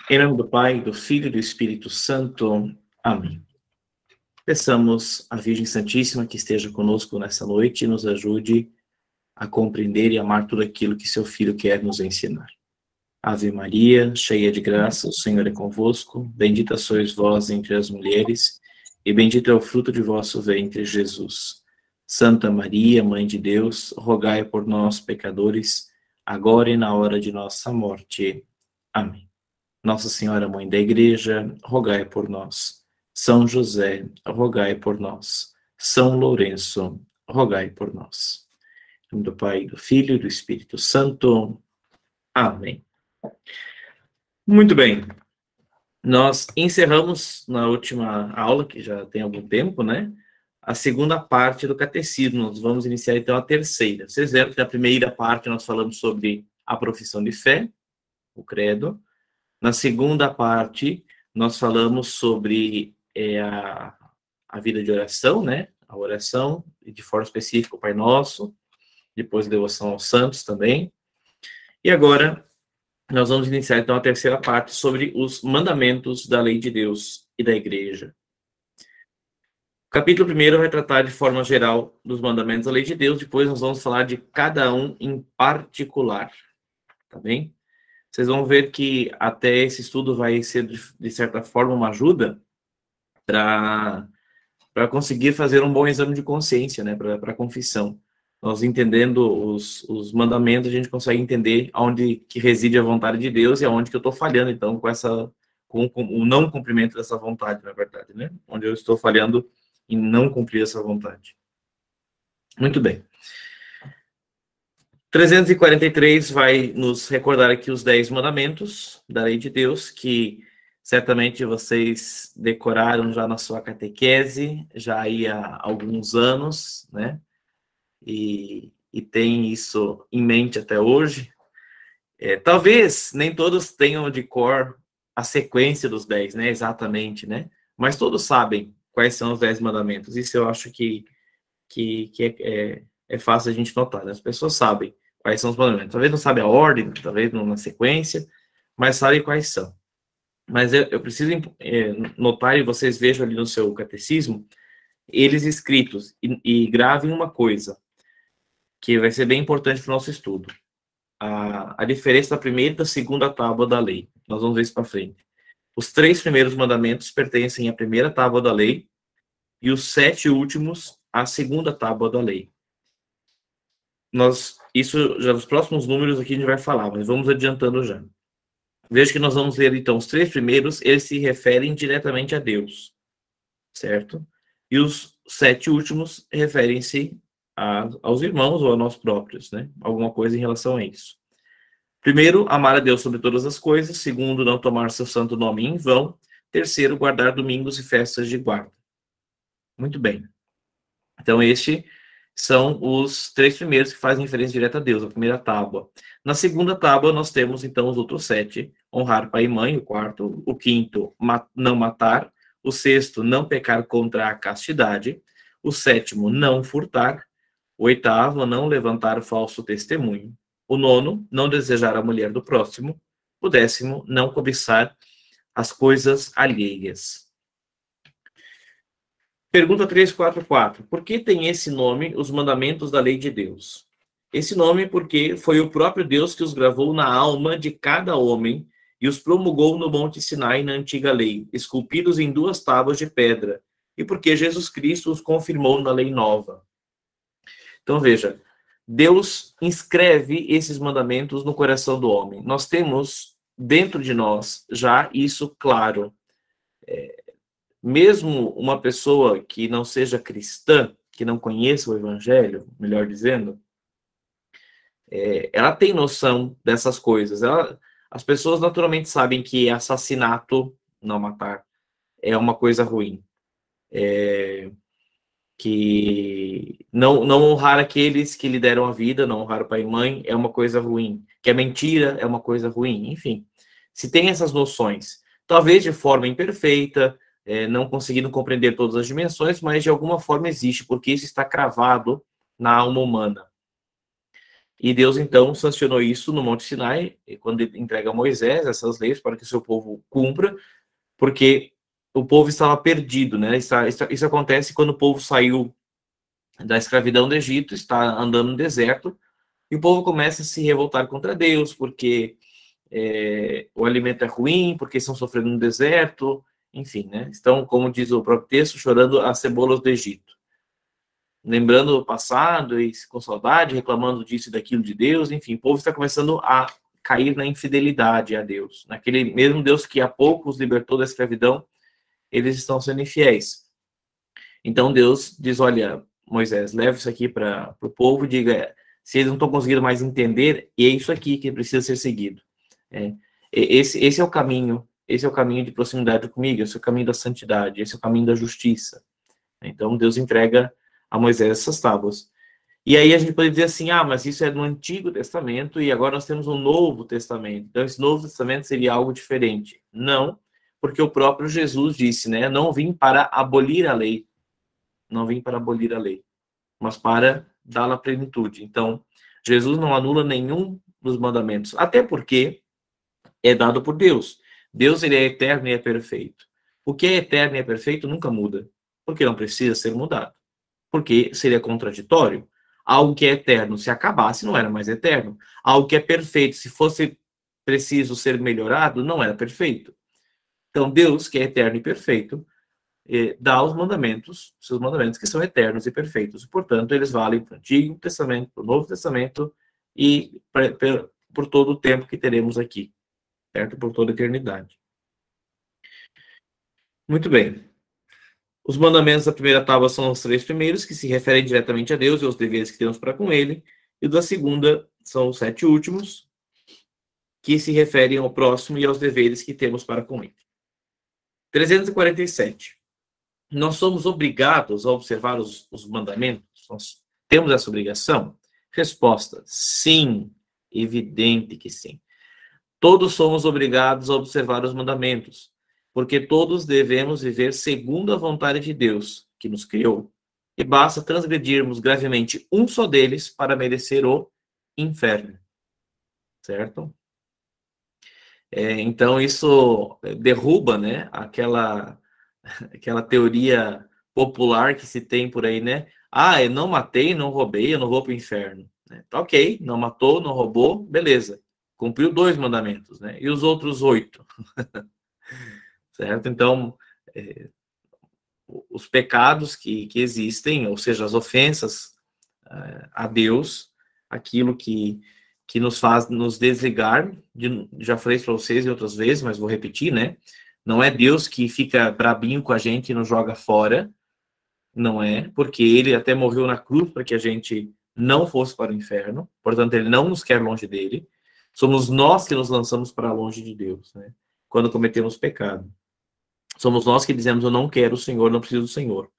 Em nome do Pai, do Filho e do Espírito Santo. Amém. Peçamos à Virgem Santíssima que esteja conosco nessa noite e nos ajude a compreender e amar tudo aquilo que seu Filho quer nos ensinar. Ave Maria, cheia de graça, o Senhor é convosco. Bendita sois vós entre as mulheres, e bendito é o fruto de vosso ventre, Jesus. Santa Maria, Mãe de Deus, rogai por nós, pecadores, agora e na hora de nossa morte. Amém. Nossa Senhora, Mãe da Igreja, rogai por nós. São José, rogai por nós. São Lourenço, rogai por nós. Em nome do Pai, do Filho e do Espírito Santo. Amém. Muito bem. Nós encerramos na última aula, que já tem algum tempo, né? A segunda parte do catecismo. Nós vamos iniciar então a terceira. Vocês viram que na primeira parte nós falamos sobre a profissão de fé, o credo. Na segunda parte, nós falamos sobre a vida de oração, né? A oração, e de forma específica o Pai Nosso, depois a devoção aos santos também. E agora, nós vamos iniciar então a terceira parte sobre os mandamentos da lei de Deus e da Igreja. O capítulo 1 vai tratar de forma geral dos mandamentos da lei de Deus, depois nós vamos falar de cada um em particular, tá bem? Vocês vão ver que até esse estudo vai ser, de certa forma, uma ajuda para conseguir fazer um bom exame de consciência, né, para a confissão. Nós entendendo os mandamentos, a gente consegue entender aonde que reside a vontade de Deus e aonde que eu estou falhando, então, com o não cumprimento dessa vontade, na verdade, né? Onde eu estou falhando em não cumprir essa vontade. Muito bem. 343 vai nos recordar aqui os 10 mandamentos da lei de Deus, que certamente vocês decoraram já na sua catequese, já aí há alguns anos, né? E tem isso em mente até hoje. Talvez nem todos tenham de cor a sequência dos 10, né? Exatamente, né? Mas todos sabem quais são os 10 mandamentos. Isso eu acho que é fácil a gente notar, né? As pessoas sabem quais são os mandamentos. Talvez não sabem a ordem, talvez não na sequência, mas sabem quais são. Mas eu preciso notar, e vocês vejam ali no seu catecismo, eles escritos, e gravem uma coisa, que vai ser bem importante para o nosso estudo. A diferença da primeira e da segunda tábua da lei. Nós vamos ver isso para frente. Os 3 primeiros mandamentos pertencem à primeira tábua da lei, e os 7 últimos à segunda tábua da lei. Isso já nos próximos números aqui a gente vai falar, mas vamos adiantando já. Veja que nós vamos ler, então, os 3 primeiros, eles se referem diretamente a Deus, certo? E os 7 últimos referem-se aos irmãos ou a nós próprios, né? Alguma coisa em relação a isso. Primeiro, amar a Deus sobre todas as coisas. Segundo, não tomar seu santo nome em vão. Terceiro, guardar domingos e festas de guarda. Muito bem. Então, estes são os 3 primeiros que fazem referência direta a Deus, a primeira tábua. Na segunda tábua, nós temos, então, os outros 7. Honrar pai e mãe, o quarto. O quinto, não matar. O sexto, não pecar contra a castidade. O sétimo, não furtar. O oitavo, não levantar falso testemunho. O nono, não desejar a mulher do próximo. O 10º, não cobiçar as coisas alheias. Pergunta 344. Por que tem esse nome, os mandamentos da lei de Deus? Esse nome porque foi o próprio Deus que os gravou na alma de cada homem e os promulgou no Monte Sinai na antiga lei, esculpidos em 2 tábuas de pedra, e porque Jesus Cristo os confirmou na lei nova. Então veja, Deus inscreve esses mandamentos no coração do homem. Nós temos dentro de nós já isso claro. Mesmo uma pessoa que não seja cristã, que não conheça o Evangelho, melhor dizendo, ela tem noção dessas coisas. As pessoas naturalmente sabem que assassinato, não matar, é uma coisa ruim. Que não honrar aqueles que lhe deram a vida, não honrar o pai e mãe, é uma coisa ruim. Que a mentira é uma coisa ruim. Enfim, se tem essas noções, talvez de forma imperfeita, não conseguindo compreender todas as dimensões, mas de alguma forma existe, porque isso está cravado na alma humana. E Deus, então, sancionou isso no Monte Sinai, quando ele entrega a Moisés essas leis para que o seu povo cumpra, porque o povo estava perdido, né? Isso acontece quando o povo saiu da escravidão do Egito, está andando no deserto, e o povo começa a se revoltar contra Deus, porque o alimento é ruim, porque estão sofrendo no deserto, enfim, né? Estão, como diz o próprio texto, chorando as cebolas do Egito. Lembrando o passado e com saudade, reclamando disso e daquilo de Deus, enfim, o povo está começando a cair na infidelidade a Deus. Naquele mesmo Deus que há pouco os libertou da escravidão, eles estão sendo infiéis. Então Deus diz, olha, Moisés, leva isso aqui para o povo e diga, se eles não estão conseguindo mais entender, e é isso aqui que precisa ser seguido. Esse é o caminho, esse é o caminho de proximidade comigo, esse é o caminho da santidade, esse é o caminho da justiça. Então Deus entrega a Moisés essas tábuas. E aí a gente pode dizer assim, mas isso é no Antigo Testamento e agora nós temos um Novo Testamento. Então esse Novo Testamento seria algo diferente. Não, porque o próprio Jesus disse, né, não vim para abolir a lei, não vim para abolir a lei, mas para dá-la plenitude. Então, Jesus não anula nenhum dos mandamentos, até porque é dado por Deus. Deus, ele é eterno e é perfeito. O que é eterno e é perfeito nunca muda, porque não precisa ser mudado. Porque seria contraditório. Algo que é eterno, se acabasse, não era mais eterno. Algo que é perfeito, se fosse preciso ser melhorado, não era perfeito. Então, Deus, que é eterno e perfeito, dá os mandamentos, seus mandamentos que são eternos e perfeitos. E, portanto, eles valem para o Antigo Testamento, para o Novo Testamento e por todo o tempo que teremos aqui, certo? Por toda a eternidade. Muito bem. Os mandamentos da primeira tábua são os 3 primeiros, que se referem diretamente a Deus e aos deveres que temos para com ele. E da segunda são os 7 últimos, que se referem ao próximo e aos deveres que temos para com ele. 347. Nós somos obrigados a observar os mandamentos? Nós temos essa obrigação? Resposta: sim, evidente que sim. Todos somos obrigados a observar os mandamentos, porque todos devemos viver segundo a vontade de Deus, que nos criou, e basta transgredirmos gravemente um só deles para merecer o inferno. Certo? Então, isso derruba, né, aquela teoria popular que se tem por aí, né? Eu não matei, não roubei, eu não vou para o inferno. Tá ok, não matou, não roubou, beleza. Cumpriu 2 mandamentos, né? E os outros 8? Certo? Então, os pecados que existem, ou seja, as ofensas a Deus, aquilo que nos faz nos desligar, já falei para vocês em outras vezes, mas vou repetir, né? Não é Deus que fica brabinho com a gente e nos joga fora, não é, porque ele até morreu na cruz para que a gente não fosse para o inferno, portanto, ele não nos quer longe dele, somos nós que nos lançamos para longe de Deus, né? Quando cometemos pecado. Somos nós que dizemos, eu não quero o Senhor, não preciso do Senhor,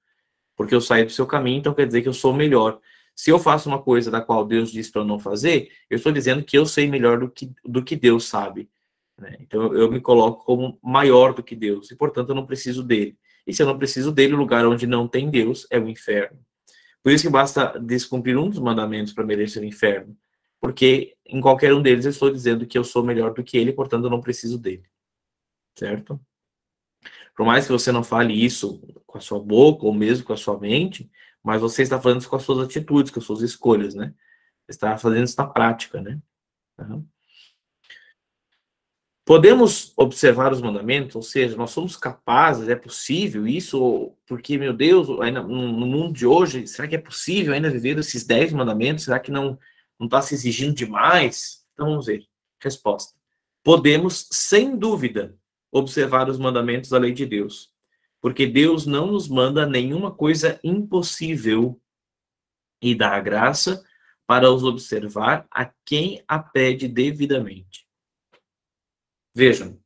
porque eu saí do seu caminho, então quer dizer que eu sou melhor. Se eu faço uma coisa da qual Deus diz para eu não fazer, eu estou dizendo que eu sei melhor do que Deus sabe. Né? Então eu me coloco como maior do que Deus, e portanto eu não preciso dele. E se eu não preciso dele, o lugar onde não tem Deus é o inferno. Por isso que basta descumprir um dos mandamentos para merecer o inferno, porque em qualquer um deles eu estou dizendo que eu sou melhor do que ele, portanto eu não preciso dele. Certo? Por mais que você não fale isso com a sua boca ou mesmo com a sua mente, mas você está fazendo isso com as suas atitudes, com as suas escolhas, né? Você está fazendo isso na prática, né? Uhum. Podemos observar os mandamentos, ou seja, nós somos capazes, é possível isso, porque, meu Deus, ainda, no mundo de hoje, será que é possível ainda viver esses 10 mandamentos? Será que não está se exigindo demais? Então vamos ver. Resposta. Podemos, sem dúvida, observar os mandamentos da lei de Deus, porque Deus não nos manda nenhuma coisa impossível e dá a graça para os observar a quem a pede devidamente. Vejam,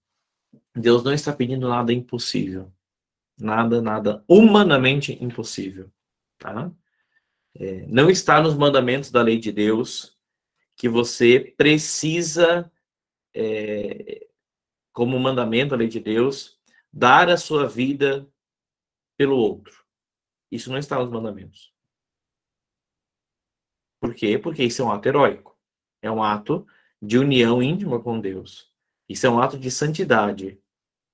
Deus não está pedindo nada impossível. Nada humanamente impossível. Tá? Não está nos mandamentos da lei de Deus que você precisa, como mandamento da lei de Deus, dar a sua vida pelo outro. Isso não está nos mandamentos. Por quê? Porque isso é um ato heróico. É um ato de união íntima com Deus. Isso é um ato de santidade.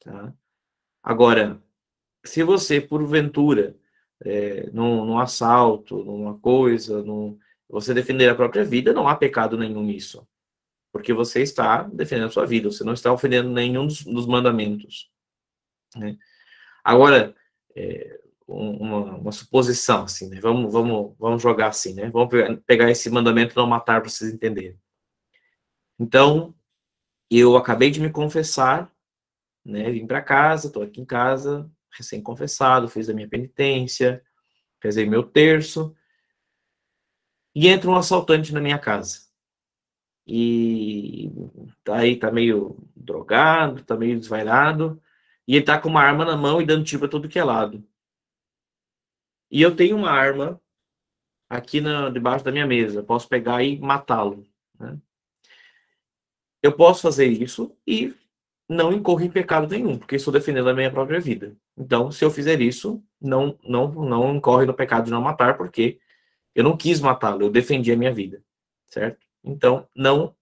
Tá? Agora, se você, porventura, num assalto, numa coisa, você defender a própria vida, não há pecado nenhum nisso. Porque você está defendendo a sua vida, você não está ofendendo nenhum dos mandamentos. Né? Agora, uma suposição, assim, né? Vamos jogar assim, né? Vamos pegar esse mandamento não matar para vocês entenderem. Então, eu acabei de me confessar, né? Vim para casa, estou aqui em casa, recém-confessado, fiz a minha penitência, rezei meu terço, e entra um assaltante na minha casa. E aí tá meio drogado, tá meio desvairado, e ele tá com uma arma na mão e dando tiro para todo que é lado. E eu tenho uma arma aqui debaixo da minha mesa, posso pegar e matá-lo. Né? Eu posso fazer isso e não incorro em pecado nenhum, porque estou defendendo a minha própria vida. Então, se eu fizer isso, não incorre no pecado de não matar, porque eu não quis matá-lo, eu defendi a minha vida, certo? Então, não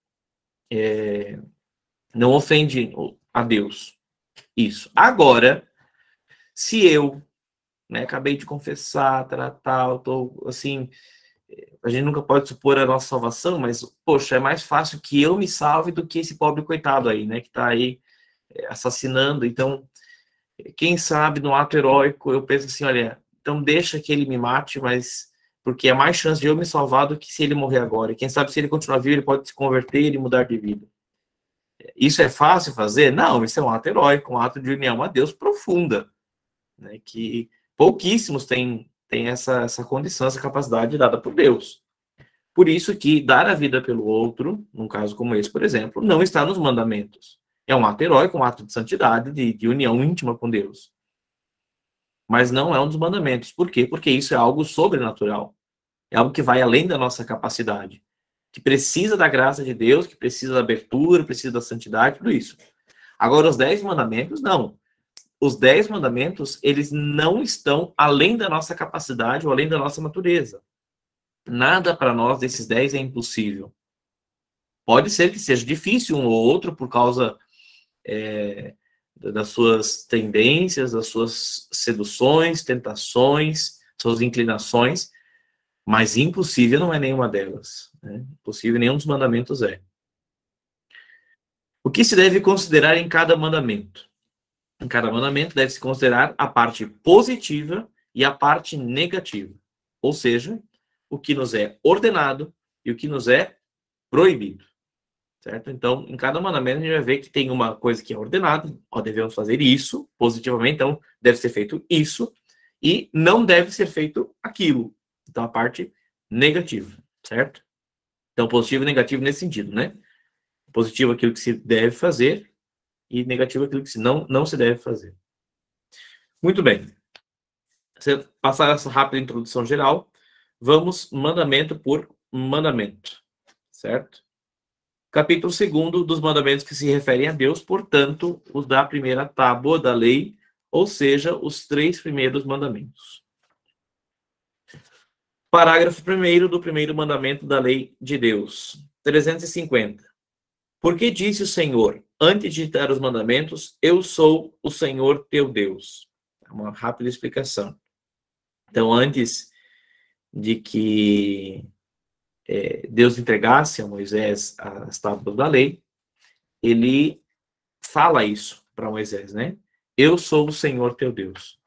ofende a Deus isso. Agora, se eu, né, acabei de confessar, tal, tô assim, a gente nunca pode supor a nossa salvação, mas, poxa, é mais fácil que eu me salve do que esse pobre coitado aí, né, que tá aí assassinando. Então, quem sabe no ato heróico eu penso assim, olha, então deixa que ele me mate, mas porque é mais chance de eu me salvar do que se ele morrer agora. E quem sabe se ele continuar vivo, ele pode se converter e mudar de vida. Isso é fácil fazer? Não, isso é um ato heróico, um ato de união a Deus profunda, né, que pouquíssimos têm essa condição, essa capacidade dada por Deus. Por isso que dar a vida pelo outro, num caso como esse, por exemplo, não está nos mandamentos. É um ato heróico, um ato de santidade, de união íntima com Deus. Mas não é um dos mandamentos. Por quê? Porque isso é algo sobrenatural. É algo que vai além da nossa capacidade. Que precisa da graça de Deus, que precisa da abertura, precisa da santidade, tudo isso. Agora, os 10 mandamentos, não. Os 10 mandamentos, eles não estão além da nossa capacidade ou além da nossa natureza. Nada para nós desses 10 é impossível. Pode ser que seja difícil um ou outro por causa das suas tendências, das suas seduções, tentações, suas inclinações, mas impossível não é nenhuma delas. Né? Impossível nenhum dos mandamentos é. O que se deve considerar em cada mandamento? Em cada mandamento deve-se considerar a parte positiva e a parte negativa. Ou seja, o que nos é ordenado e o que nos é proibido. Certo? Então, em cada mandamento, a gente vai ver que tem uma coisa que é ordenada, ó, devemos fazer isso positivamente, então deve ser feito isso, e não deve ser feito aquilo. Então, a parte negativa, certo? Então, positivo e negativo nesse sentido, né? Positivo aquilo que se deve fazer e negativo aquilo que não se deve fazer. Muito bem. Você passar essa rápida introdução geral, vamos mandamento por mandamento, certo? Capítulo 2 dos mandamentos que se referem a Deus, portanto, os da primeira tábua da lei, ou seja, os 3 primeiros mandamentos. Parágrafo 1º do primeiro mandamento da lei de Deus, 350. Porque disse o Senhor, antes de dar os mandamentos, eu sou o Senhor teu Deus. É uma rápida explicação. Então, antes de que Deus entregasse a Moisés as tábuas da lei, ele fala isso para Moisés, né? Eu sou o Senhor teu Deus.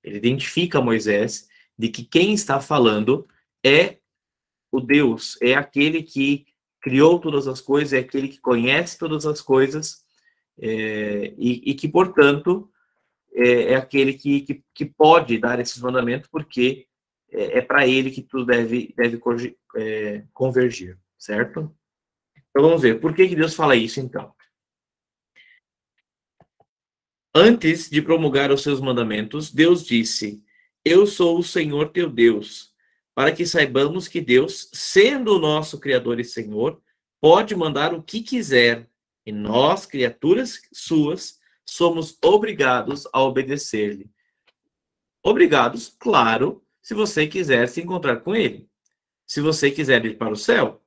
Ele identifica Moisés de que quem está falando é o Deus, é aquele que criou todas as coisas, é aquele que conhece todas as coisas, e que, portanto, é aquele que pode dar esses mandamentos, porque é para ele que tudo deve convergir, certo? Então, vamos ver. Por que Deus fala isso, então? Antes de promulgar os seus mandamentos, Deus disse, eu sou o Senhor teu Deus, para que saibamos que Deus, sendo o nosso Criador e Senhor, pode mandar o que quiser, e nós, criaturas suas, somos obrigados a obedecer-lhe. Obrigados, claro, se você quiser se encontrar com ele. Se você quiser ir para o céu,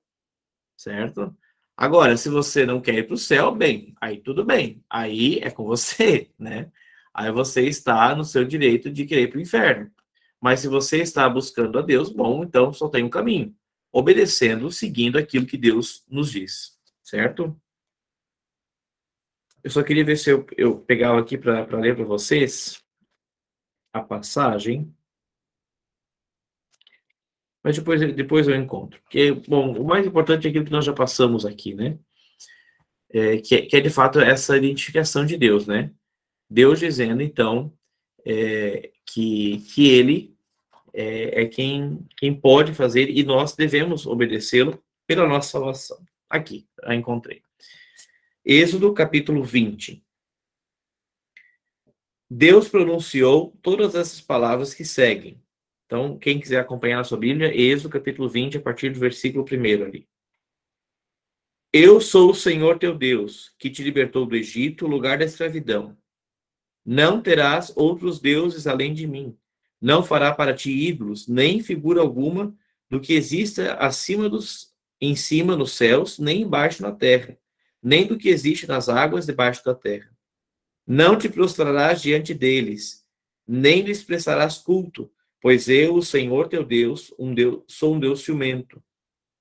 certo? Agora, se você não quer ir para o céu, bem, aí tudo bem. Aí é com você, né? Aí você está no seu direito de querer ir para o inferno. Mas se você está buscando a Deus, bom, então só tem um caminho. Obedecendo, seguindo aquilo que Deus nos diz. Certo? Eu só queria ver se eu pegava aqui para ler para vocês a passagem. Mas depois eu encontro. Porque, bom, o mais importante é aquilo que nós já passamos aqui, né? Que é de fato essa identificação de Deus, né? Deus dizendo, então, que Ele é quem pode fazer e nós devemos obedecê-lo pela nossa salvação. Aqui, a encontrei. Êxodo, capítulo 20. Deus pronunciou todas essas palavras que seguem. Então, quem quiser acompanhar na sua Bíblia, Êxodo, capítulo 20, a partir do versículo 1 ali. Eu sou o Senhor teu Deus, que te libertou do Egito, lugar da escravidão. Não terás outros deuses além de mim. Não fará para ti ídolos, nem figura alguma do que exista em cima nos céus, nem embaixo na terra, nem do que existe nas águas debaixo da terra. Não te prostrarás diante deles, nem lhes prestarás culto, pois eu, o Senhor teu Deus, sou um Deus ciumento.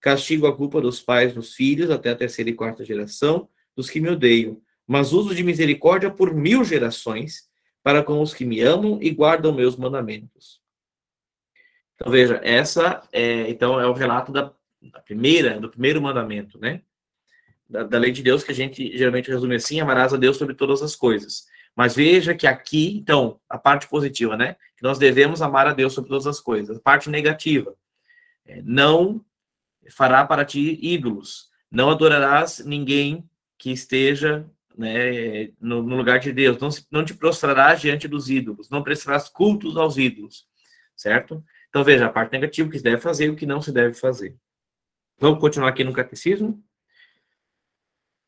Castigo a culpa dos pais nos filhos até a terceira e quarta geração dos que me odeiam, mas uso de misericórdia por 1000 gerações para com os que me amam e guardam meus mandamentos. Então veja, então é o relato do primeiro mandamento, né? Da lei de Deus, que a gente geralmente resume assim: amarás a Deus sobre todas as coisas. Mas veja que aqui, então, a parte positiva, né? Que nós devemos amar a Deus sobre todas as coisas. A parte negativa, não fará para ti ídolos. Não adorarás ninguém que esteja, né, no lugar de Deus. Não te prostrarás diante dos ídolos. Não prestarás cultos aos ídolos. Certo? Então, veja, a parte negativa, o que se deve fazer e o que não se deve fazer. Vamos continuar aqui no Catecismo.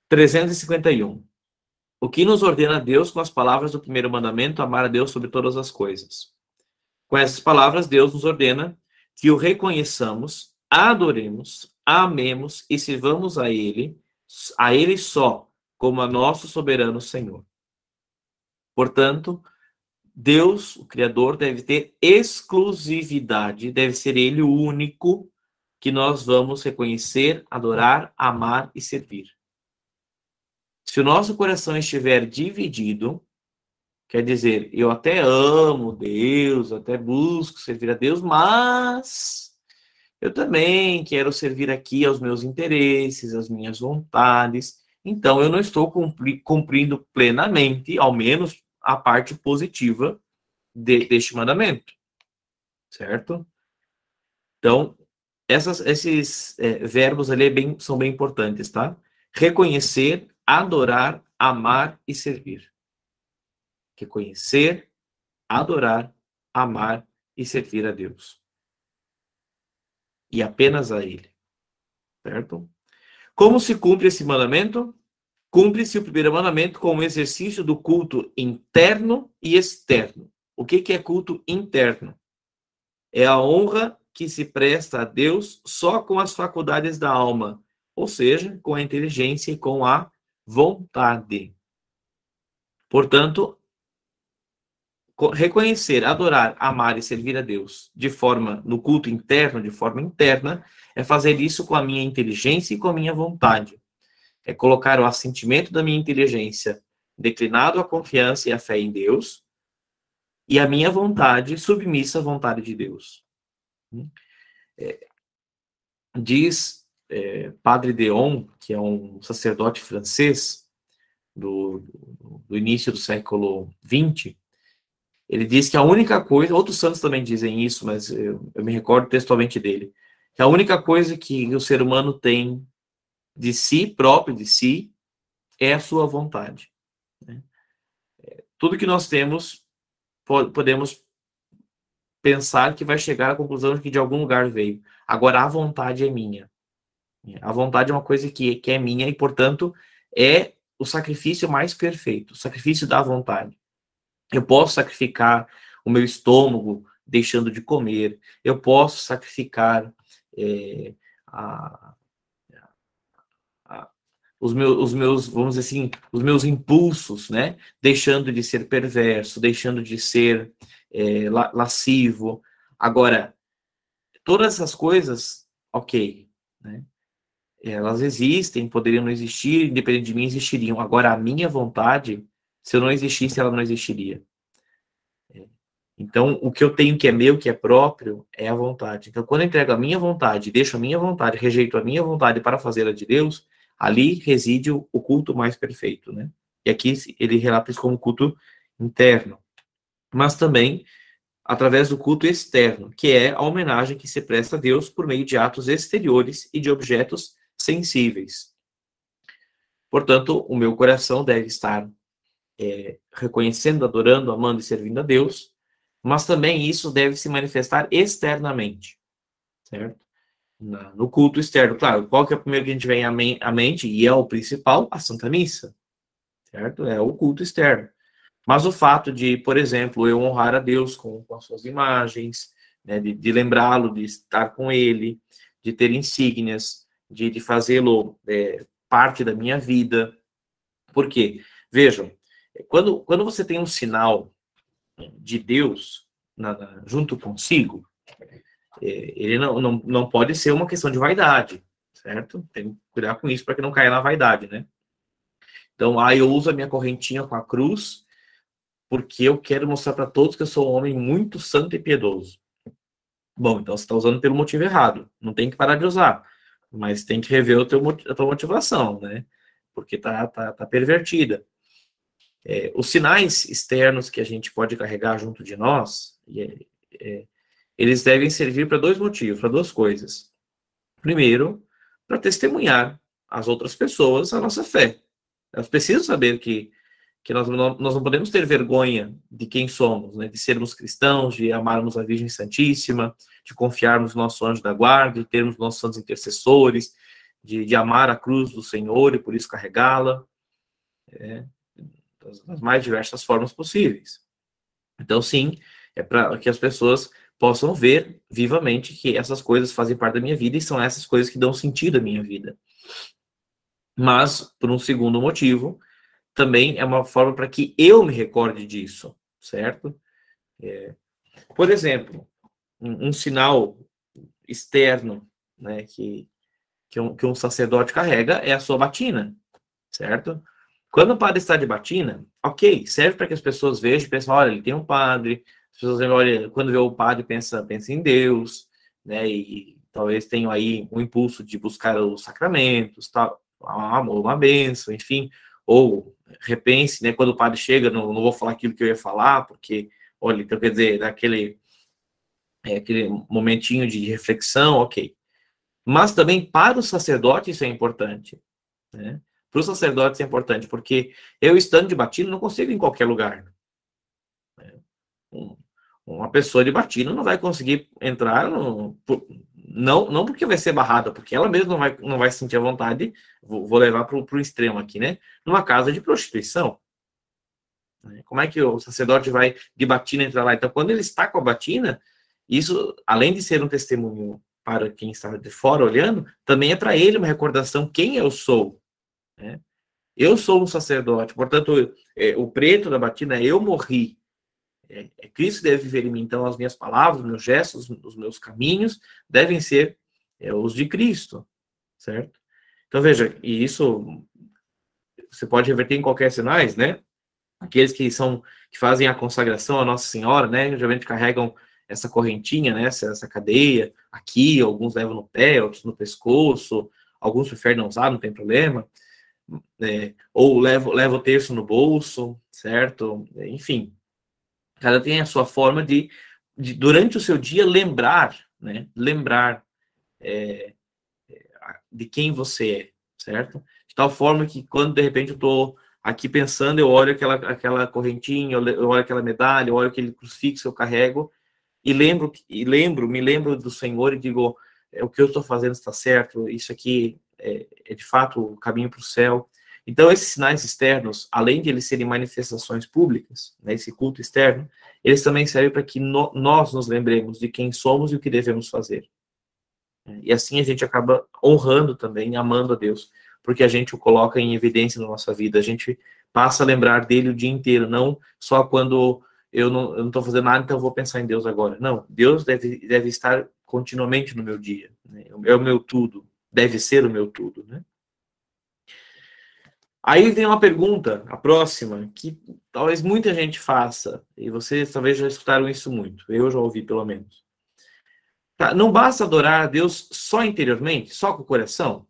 351. O que nos ordena Deus com as palavras do primeiro mandamento, amar a Deus sobre todas as coisas. Com essas palavras, Deus nos ordena que o reconheçamos, adoremos, amemos e sirvamos a Ele só, como a nosso soberano Senhor. Portanto, Deus, o Criador, deve ter exclusividade, deve ser Ele o único que nós vamos reconhecer, adorar, amar e servir. Se o nosso coração estiver dividido, quer dizer, eu até amo Deus, até busco servir a Deus, mas eu também quero servir aqui aos meus interesses, às minhas vontades. Então, eu não estou cumprindo plenamente, ao menos, a parte positiva deste mandamento. Certo? Então, esses verbos ali são bem importantes, tá? Reconhecer, adorar, amar e servir. Reconhecer, adorar, amar e servir a Deus. E apenas a Ele. Certo? Como se cumpre esse mandamento? Cumpre-se o primeiro mandamento com o exercício do culto interno e externo. O que é culto interno? É a honra que se presta a Deus só com as faculdades da alma, ou seja, com a inteligência e com a vontade. Portanto, reconhecer, adorar, amar e servir a Deus no culto interno, de forma interna, é fazer isso com a minha inteligência e com a minha vontade. É colocar o assentimento da minha inteligência declinado à confiança e à fé em Deus e a minha vontade submissa à vontade de Deus. Diz Padre Deon, que é um sacerdote francês do início do século XX, ele diz que a única coisa, outros santos também dizem isso, mas eu me recordo textualmente dele, que a única coisa que o ser humano tem de si, próprio de si, é a sua vontade. Né? Tudo que nós temos, podemos pensar que vai chegar à conclusão de que de algum lugar veio. Agora, a vontade é minha. A vontade é uma coisa que é minha e, portanto, é o sacrifício mais perfeito, o sacrifício da vontade. Eu posso sacrificar o meu estômago deixando de comer, eu posso sacrificar vamos dizer assim, os meus impulsos, né? Deixando de ser perverso, deixando de ser lascivo. Agora, todas essas coisas, ok, né? Elas existem, poderiam não existir, independente de mim, existiriam. Agora, a minha vontade, se eu não existisse, ela não existiria. Então, o que eu tenho que é meu, que é próprio, é a vontade. Então, quando eu entrego a minha vontade, deixo a minha vontade, rejeito a minha vontade para fazer a de Deus, ali reside o culto mais perfeito, né? E aqui ele relata isso como culto interno. Mas também através do culto externo, que é a homenagem que se presta a Deus por meio de atos exteriores e de objetos sensíveis. Portanto, o meu coração deve estar reconhecendo, adorando, amando e servindo a Deus, mas também isso deve se manifestar externamente, certo? No culto externo. Claro, qual que é o primeiro que a gente vem à mente, e é o principal? A Santa Missa, certo? É o culto externo. Mas o fato de, por exemplo, eu honrar a Deus com as suas imagens, né, de lembrá-lo, de estar com ele, de ter insígnias, de fazê-lo parte da minha vida. Por quê? Vejam, quando você tem um sinal de Deus junto consigo, ele não pode ser uma questão de vaidade, certo? Tem que cuidar com isso para que não caia na vaidade, né? Então, eu uso a minha correntinha com a cruz, porque eu quero mostrar para todos que eu sou um homem muito santo e piedoso. Bom, então você está usando pelo motivo errado. Não tem que parar de usar, mas tem que rever a tua motivação, né? Porque tá pervertida. Os sinais externos que a gente pode carregar junto de nós, eles devem servir para dois motivos, para duas coisas. Primeiro, para testemunhar às outras pessoas a nossa fé. Elas precisam saber que nós não podemos ter vergonha de quem somos, né? De sermos cristãos, de amarmos a Virgem Santíssima, de confiarmos no nosso anjo da guarda, de termos nossos santos intercessores, de amar a cruz do Senhor e por isso carregá-la, das mais diversas formas possíveis. Então, sim, é para que as pessoas possam ver vivamente que essas coisas fazem parte da minha vida e são essas coisas que dão sentido à minha vida. Mas, por um segundo motivo, também é uma forma para que eu me recorde disso, certo? Por exemplo, um sinal externo, né, que um sacerdote carrega é a sua batina, certo? Quando o padre está de batina, ok, serve para que as pessoas vejam e pensem, olha, ele tem um padre, as pessoas olham, quando vê o padre, pensa em Deus, né, e talvez tenham aí um impulso de buscar os sacramentos, tal, uma bênção, enfim, ou repense, né, quando o padre chega, não vou falar aquilo que eu ia falar, porque, olha, então quer dizer, daquele aquele momentinho de reflexão, ok. Mas também para o sacerdote isso é importante, né? Para o sacerdote isso é importante, porque eu estando de batina não consigo ir em qualquer lugar. Né? Uma pessoa de batina não vai conseguir entrar, não porque vai ser barrada, porque ela mesma não vai sentir a vontade, vou levar para o extremo aqui, né? Numa casa de prostituição. Como é que o sacerdote vai de batina entrar lá? Então, quando ele está com a batina, isso, além de ser um testemunho para quem está de fora olhando, também é para ele uma recordação quem eu sou. Né? Eu sou um sacerdote, portanto, o preto da batina é eu morri. Cristo deve viver em mim, então as minhas palavras, os meus gestos, os meus caminhos devem ser os de Cristo, certo? Então, veja, e isso você pode reverter em qualquer sinais, né? Aqueles que fazem a consagração à Nossa Senhora, né? Geralmente carregam essa correntinha, né? Essa cadeia aqui, alguns levam no pé, outros no pescoço, alguns preferem não usar, não tem problema, ou leva o terço no bolso, certo? Enfim, cada tem a sua forma de durante o seu dia lembrar, né? Lembrar de quem você é, certo? De tal forma que quando de repente eu estou aqui pensando, eu olho aquela correntinha, eu olho aquela medalha, eu olho aquele crucifixo que eu carrego e me lembro do Senhor e digo, o que eu estou fazendo está certo, isso aqui é de fato o caminho para o céu. Então, esses sinais externos, além de eles serem manifestações públicas, né, esse culto externo, eles também servem para que nós nos lembremos de quem somos e o que devemos fazer. E assim a gente acaba honrando também, amando a Deus. porque a gente o coloca em evidência na nossa vida. A gente passa a lembrar dele o dia inteiro, não só quando eu não estou fazendo nada, então eu vou pensar em Deus agora. Não, Deus deve estar continuamente no meu dia, né? É o meu tudo, deve ser o meu tudo, né? Aí vem uma pergunta, a próxima, que talvez muita gente faça, e vocês talvez já escutaram isso muito, eu já ouvi pelo menos. Tá? Não basta adorar a Deus só interiormente, só com o coração?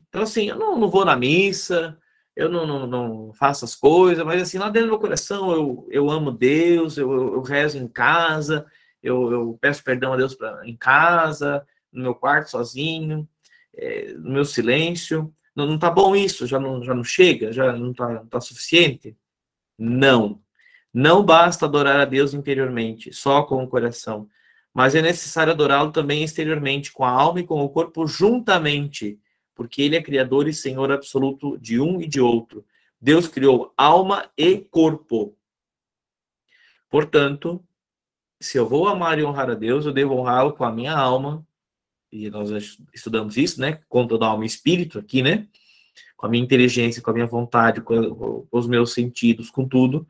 Então, assim, eu não vou na missa, eu não faço as coisas, mas, assim, lá dentro do meu coração eu amo Deus, eu rezo em casa, eu peço perdão a Deus em casa, no meu quarto sozinho, no meu silêncio. Não tá bom isso? Já não chega? Já não tá suficiente? Não. Não basta adorar a Deus interiormente, só com o coração, mas é necessário adorá-lo também exteriormente, com a alma e com o corpo juntamente, porque ele é criador e senhor absoluto de um e de outro. Deus criou alma e corpo. Portanto, se eu vou amar e honrar a Deus, eu devo honrá-lo com a minha alma, e nós estudamos isso, né? Conta da alma e espírito aqui, né? Com a minha inteligência, com a minha vontade, com os meus sentidos, com tudo,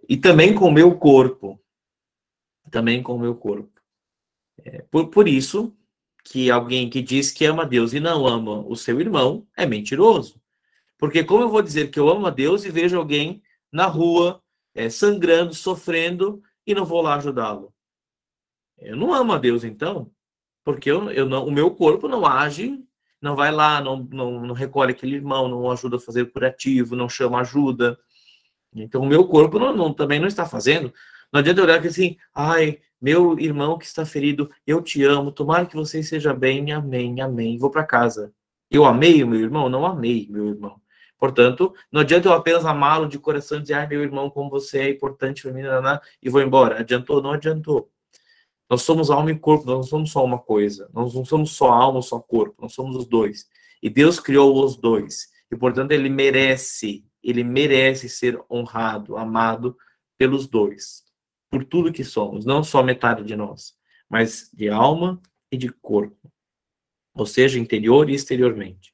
e também com o meu corpo. Também com o meu corpo. Por isso que alguém que diz que ama Deus e não ama o seu irmão é mentiroso. Porque como eu vou dizer que eu amo a Deus e vejo alguém na rua, sangrando, sofrendo, e não vou lá ajudá-lo? Eu não amo a Deus, então, porque o meu corpo não age, não vai lá, não recolhe aquele irmão, não ajuda a fazer curativo, não chama ajuda. Então, o meu corpo também não está fazendo. Não adianta eu olhar aqui assim, ai, meu irmão que está ferido, eu te amo, tomara que você esteja bem, amém, amém, vou para casa. Eu amei o meu irmão? Não amei meu irmão. Portanto, não adianta eu apenas amá-lo de coração e dizer, ai, meu irmão, como você é importante para mim, e vou embora. Adiantou? Não adiantou. Nós somos alma e corpo, nós não somos só uma coisa. Nós não somos só alma ou só corpo, nós somos os dois. E Deus criou os dois. E, portanto, ele merece ser honrado, amado pelos dois. Por tudo que somos, não só metade de nós, mas de alma e de corpo. Ou seja, interior e exteriormente.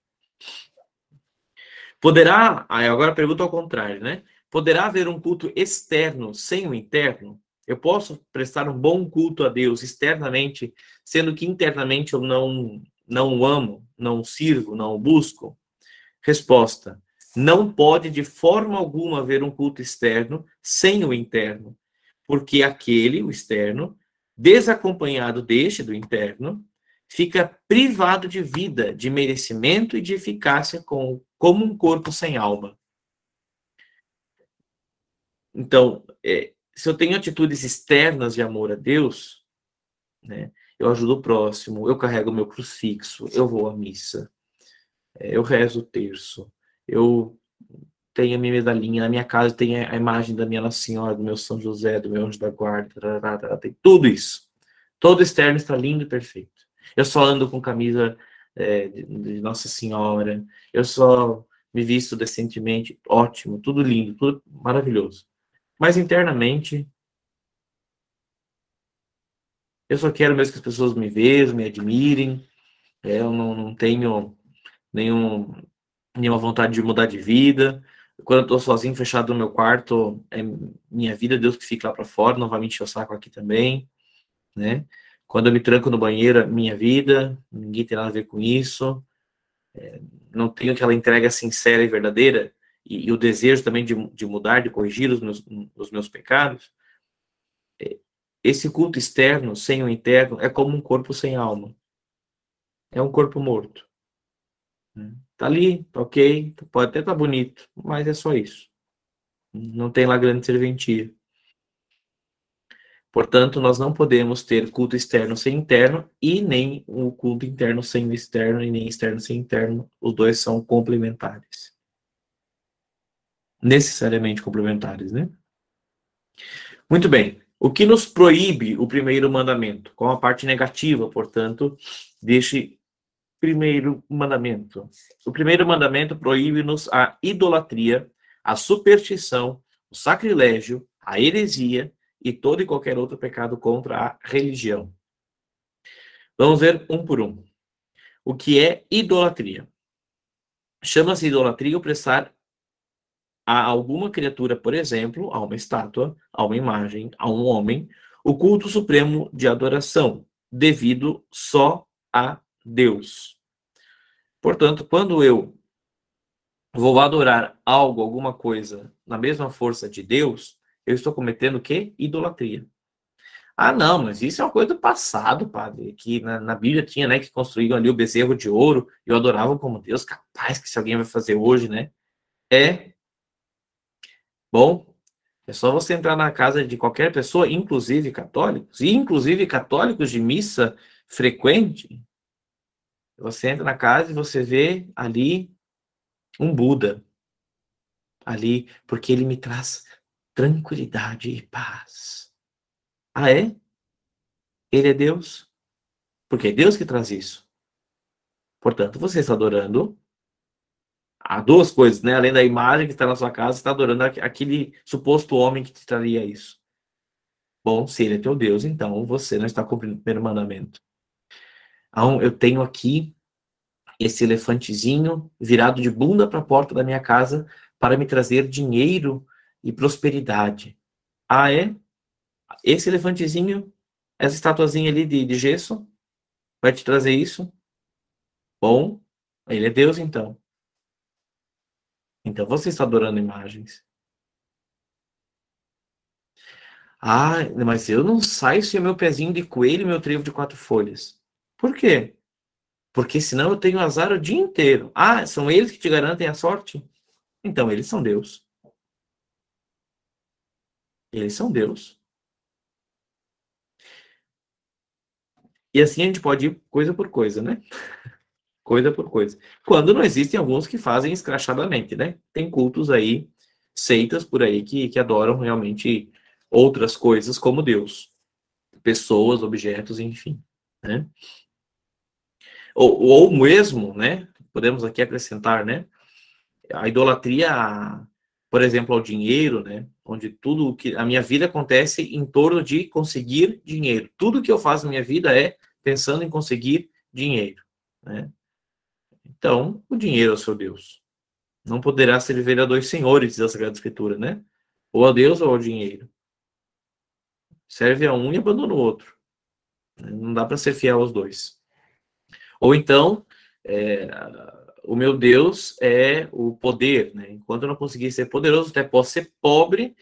Poderá, agora a pergunta ao contrário, né? Poderá haver um culto externo sem o interno? Eu posso prestar um bom culto a Deus externamente, sendo que internamente eu não o amo, não o sirvo, não o busco? Resposta: não pode de forma alguma haver um culto externo sem o interno, porque aquele, o externo, desacompanhado deste, do interno, fica privado de vida, de merecimento e de eficácia como um corpo sem alma. Então, se eu tenho atitudes externas de amor a Deus, né, eu ajudo o próximo, eu carrego o meu crucifixo, eu vou à missa, eu rezo o terço, eu tenho a minha medalhinha, na minha casa tem a imagem da minha Nossa Senhora, do meu São José, do meu anjo da guarda, tem tudo isso. Todo externo está lindo e perfeito. Eu só ando com camisa de Nossa Senhora, eu só me visto decentemente, ótimo, tudo lindo, tudo maravilhoso. Mas internamente, eu só quero mesmo que as pessoas me vejam, me admirem, eu não tenho nenhuma vontade de mudar de vida. Quando eu estou sozinho, fechado no meu quarto, é minha vida, Deus que fique lá para fora, não vai me encher o saco aqui também, né? Quando eu me tranco no banheiro, é minha vida, ninguém tem nada a ver com isso. Não tenho aquela entrega sincera e verdadeira, e o desejo também de mudar, de corrigir os meus pecados. Esse culto externo, sem o interno, é como um corpo sem alma. É um corpo morto. Tá ali, tá ok, pode até estar bonito, mas é só isso. Não tem lá grande serventia. Portanto, nós não podemos ter culto externo sem interno, e nem o culto interno sem o externo, e nem externo sem interno. Os dois são complementares. Necessariamente complementares, né? Muito bem. O que nos proíbe o primeiro mandamento? Qual a parte negativa, portanto, deste primeiro mandamento? O primeiro mandamento proíbe-nos a idolatria, a superstição, o sacrilégio, a heresia e todo e qualquer outro pecado contra a religião. Vamos ver um por um. O que é idolatria? Chama-se idolatria o prestar a alguma criatura, por exemplo, a uma estátua, a uma imagem, a um homem, o culto supremo de adoração, devido só a Deus. Portanto, quando eu vou adorar algo, alguma coisa, na mesma força de Deus, eu estou cometendo o quê? Idolatria. Ah, não, mas isso é uma coisa do passado, padre, que na Bíblia tinha, né, que construíram ali o bezerro de ouro, e eu adorava como Deus, capaz que se alguém vai fazer hoje, né? É, bom, é só você entrar na casa de qualquer pessoa, inclusive católicos, e inclusive católicos de missa frequente, você entra na casa e você vê ali um Buda, ali, porque ele me traz tranquilidade e paz. Ah, é? Ele é Deus? Porque é Deus que traz isso. Portanto, você está adorando a duas coisas, né? Além da imagem que está na sua casa, você está adorando aquele suposto homem que te traria isso. Bom, se ele é teu Deus, então você não está cumprindo o primeiro mandamento. Então, eu tenho aqui esse elefantezinho virado de bunda para a porta da minha casa para me trazer dinheiro e prosperidade. Ah, é? Esse elefantezinho, essa estatuazinha ali de gesso, vai te trazer isso? Bom, ele é Deus então. Então você está adorando imagens. Ah, mas eu não saio sem o meu pezinho de coelho e meu trevo de 4 folhas. Por quê? Porque senão eu tenho azar o dia inteiro. Ah, são eles que te garantem a sorte? Então eles são Deus. Eles são Deus. E assim a gente pode ir coisa por coisa, né? Coisa por coisa. Quando não existem alguns que fazem escrachadamente, né? Tem cultos aí, seitas por aí que adoram realmente outras coisas como Deus. Pessoas, objetos, enfim. Né? Ou mesmo, né? Podemos aqui acrescentar, né? A idolatria, por exemplo, ao dinheiro, né? Onde tudo que a minha vida acontece em torno de conseguir dinheiro. Tudo que eu faço na minha vida é pensando em conseguir dinheiro, né? Então, o dinheiro é o seu Deus. Não poderá servir a dois senhores, diz a Sagrada Escritura, né? Ou a Deus ou ao dinheiro. Serve a um e abandona o outro. Não dá para ser fiel aos dois. Ou então, é, o meu Deus é o poder, né? Enquanto eu não conseguir ser poderoso, até posso ser pobre,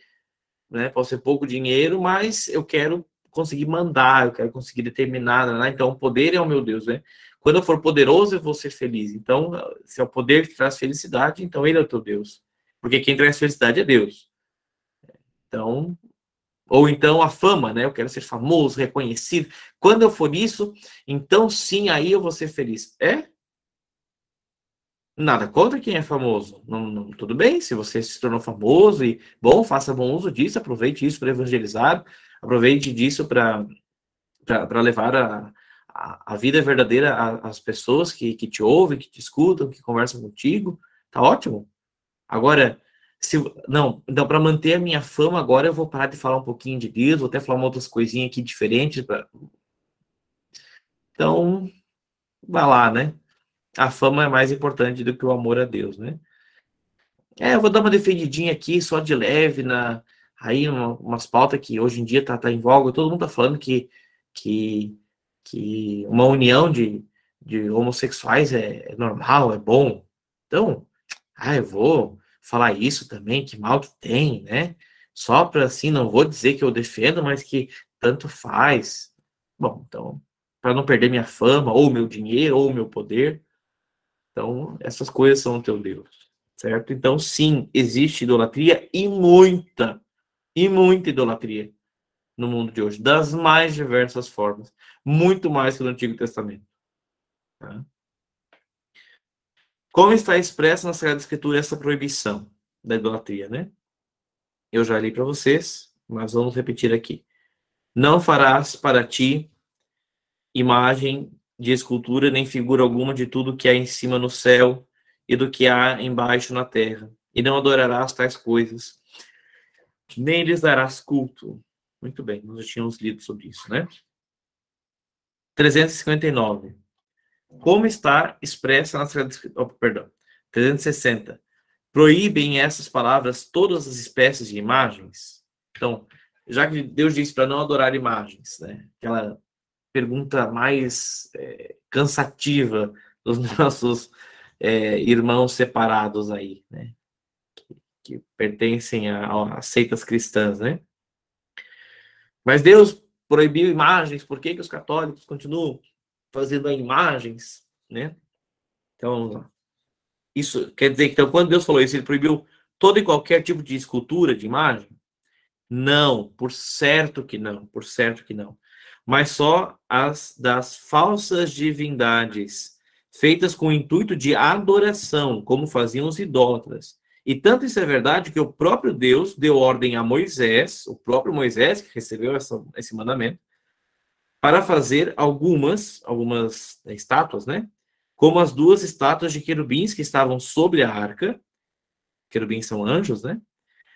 né? Posso ter pouco dinheiro, mas eu quero conseguir mandar, eu quero conseguir determinar, né? Então o poder é o meu Deus, né? Quando eu for poderoso, eu vou ser feliz. Então, se é o poder que traz felicidade, então ele é o teu Deus. Porque quem traz felicidade é Deus. Então, ou então a fama, né? Eu quero ser famoso, reconhecido. Quando eu for isso, então sim, aí eu vou ser feliz. É? Nada contra quem é famoso. Tudo bem, se você se tornou famoso e, bom, faça bom uso disso, aproveite isso para evangelizar, aproveite disso para levar a vida verdadeira às pessoas que te ouvem, que te escutam, que conversam contigo. Tá ótimo. Agora, se não, então para manter a minha fama, agora eu vou parar de falar um pouquinho de Deus, vou até falar uma outras coisinhas aqui diferentes. Então, vai lá, né? A fama é mais importante do que o amor a Deus, né? Eu vou dar uma defendidinha aqui, só de leve, aí umas pautas que hoje em dia tá em voga, todo mundo tá falando que, que uma união de homossexuais é normal, é bom. Então, eu vou falar isso também, que mal que tem, né? Só para assim, não vou dizer que eu defendo, mas que tanto faz. Bom, então, para não perder minha fama, ou meu dinheiro, ou meu poder. Então, essas coisas são o teu Deus, certo? Então, sim, existe idolatria e muita idolatria no mundo de hoje, das mais diversas formas, muito mais que no Antigo Testamento. Tá? Como está expressa na Sagrada Escritura essa proibição da idolatria, né? Eu já li para vocês, mas vamos repetir aqui. Não farás para ti imagem de escultura, nem figura alguma de tudo que há em cima no céu e do que há embaixo na terra. E não adorarás tais coisas, nem lhes darás culto. Muito bem, nós já tínhamos lido sobre isso, né? 359. Como está expressa na Sagrada Escritura? Oh, perdão. 360. Proíbem essas palavras todas as espécies de imagens? Então, já que Deus disse para não adorar imagens, né? Aquela pergunta mais cansativa dos nossos irmãos separados aí, né? Que pertencem a seitas cristãs, né? Mas Deus proibiu imagens, por que os católicos continuam fazendo imagens, né? Então, isso quer dizer que, então, quando Deus falou isso, ele proibiu todo e qualquer tipo de escultura, de imagem? Não, por certo que não, por certo que não. Mas só as das falsas divindades, feitas com o intuito de adoração, como faziam os idólatras. E tanto isso é verdade que o próprio Deus deu ordem a Moisés, o próprio Moisés que recebeu esse mandamento, para fazer algumas estátuas, né? Como as duas estátuas de querubins que estavam sobre a arca. Querubins são anjos, né?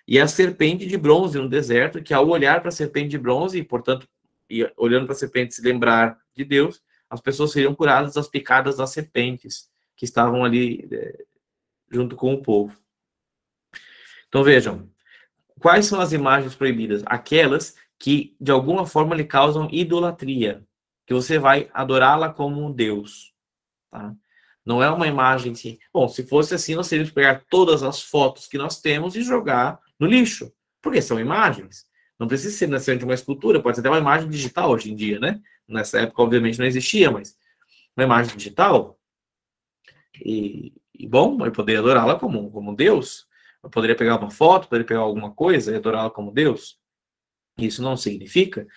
E a serpente de bronze no deserto, que ao olhar para a serpente de bronze, e portanto, olhando para a serpente se lembrar de Deus, as pessoas seriam curadas das picadas das serpentes que estavam ali junto com o povo. Então vejam, quais são as imagens proibidas? Aquelas que de alguma forma lhe causam idolatria, que você vai adorá-la como um Deus, tá? Não é uma imagem assim. Bom, se fosse assim, nós teríamos que pegar todas as fotos que nós temos e jogar no lixo, porque são imagens. Não precisa ser necessariamente uma escultura, pode ser até uma imagem digital hoje em dia, né? Nessa época, obviamente, não existia, mas uma imagem digital. Bom, eu poderia adorá-la como Deus. Eu poderia pegar uma foto, poderia pegar alguma coisa e adorá-la como Deus. Isso não significa.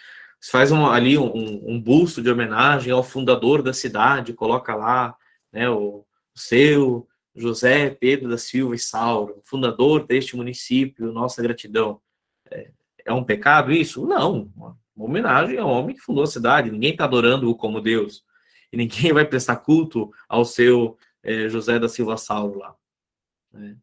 Você faz ali um busto de homenagem ao fundador da cidade, coloca lá, né, o seu José Pedro da Silva e Sauro, fundador deste município, nossa gratidão. É um pecado isso? Não. Uma homenagem ao homem que fundou a cidade. Ninguém está adorando-o como Deus. E ninguém vai prestar culto ao seu José da Silva Sauro lá. Né?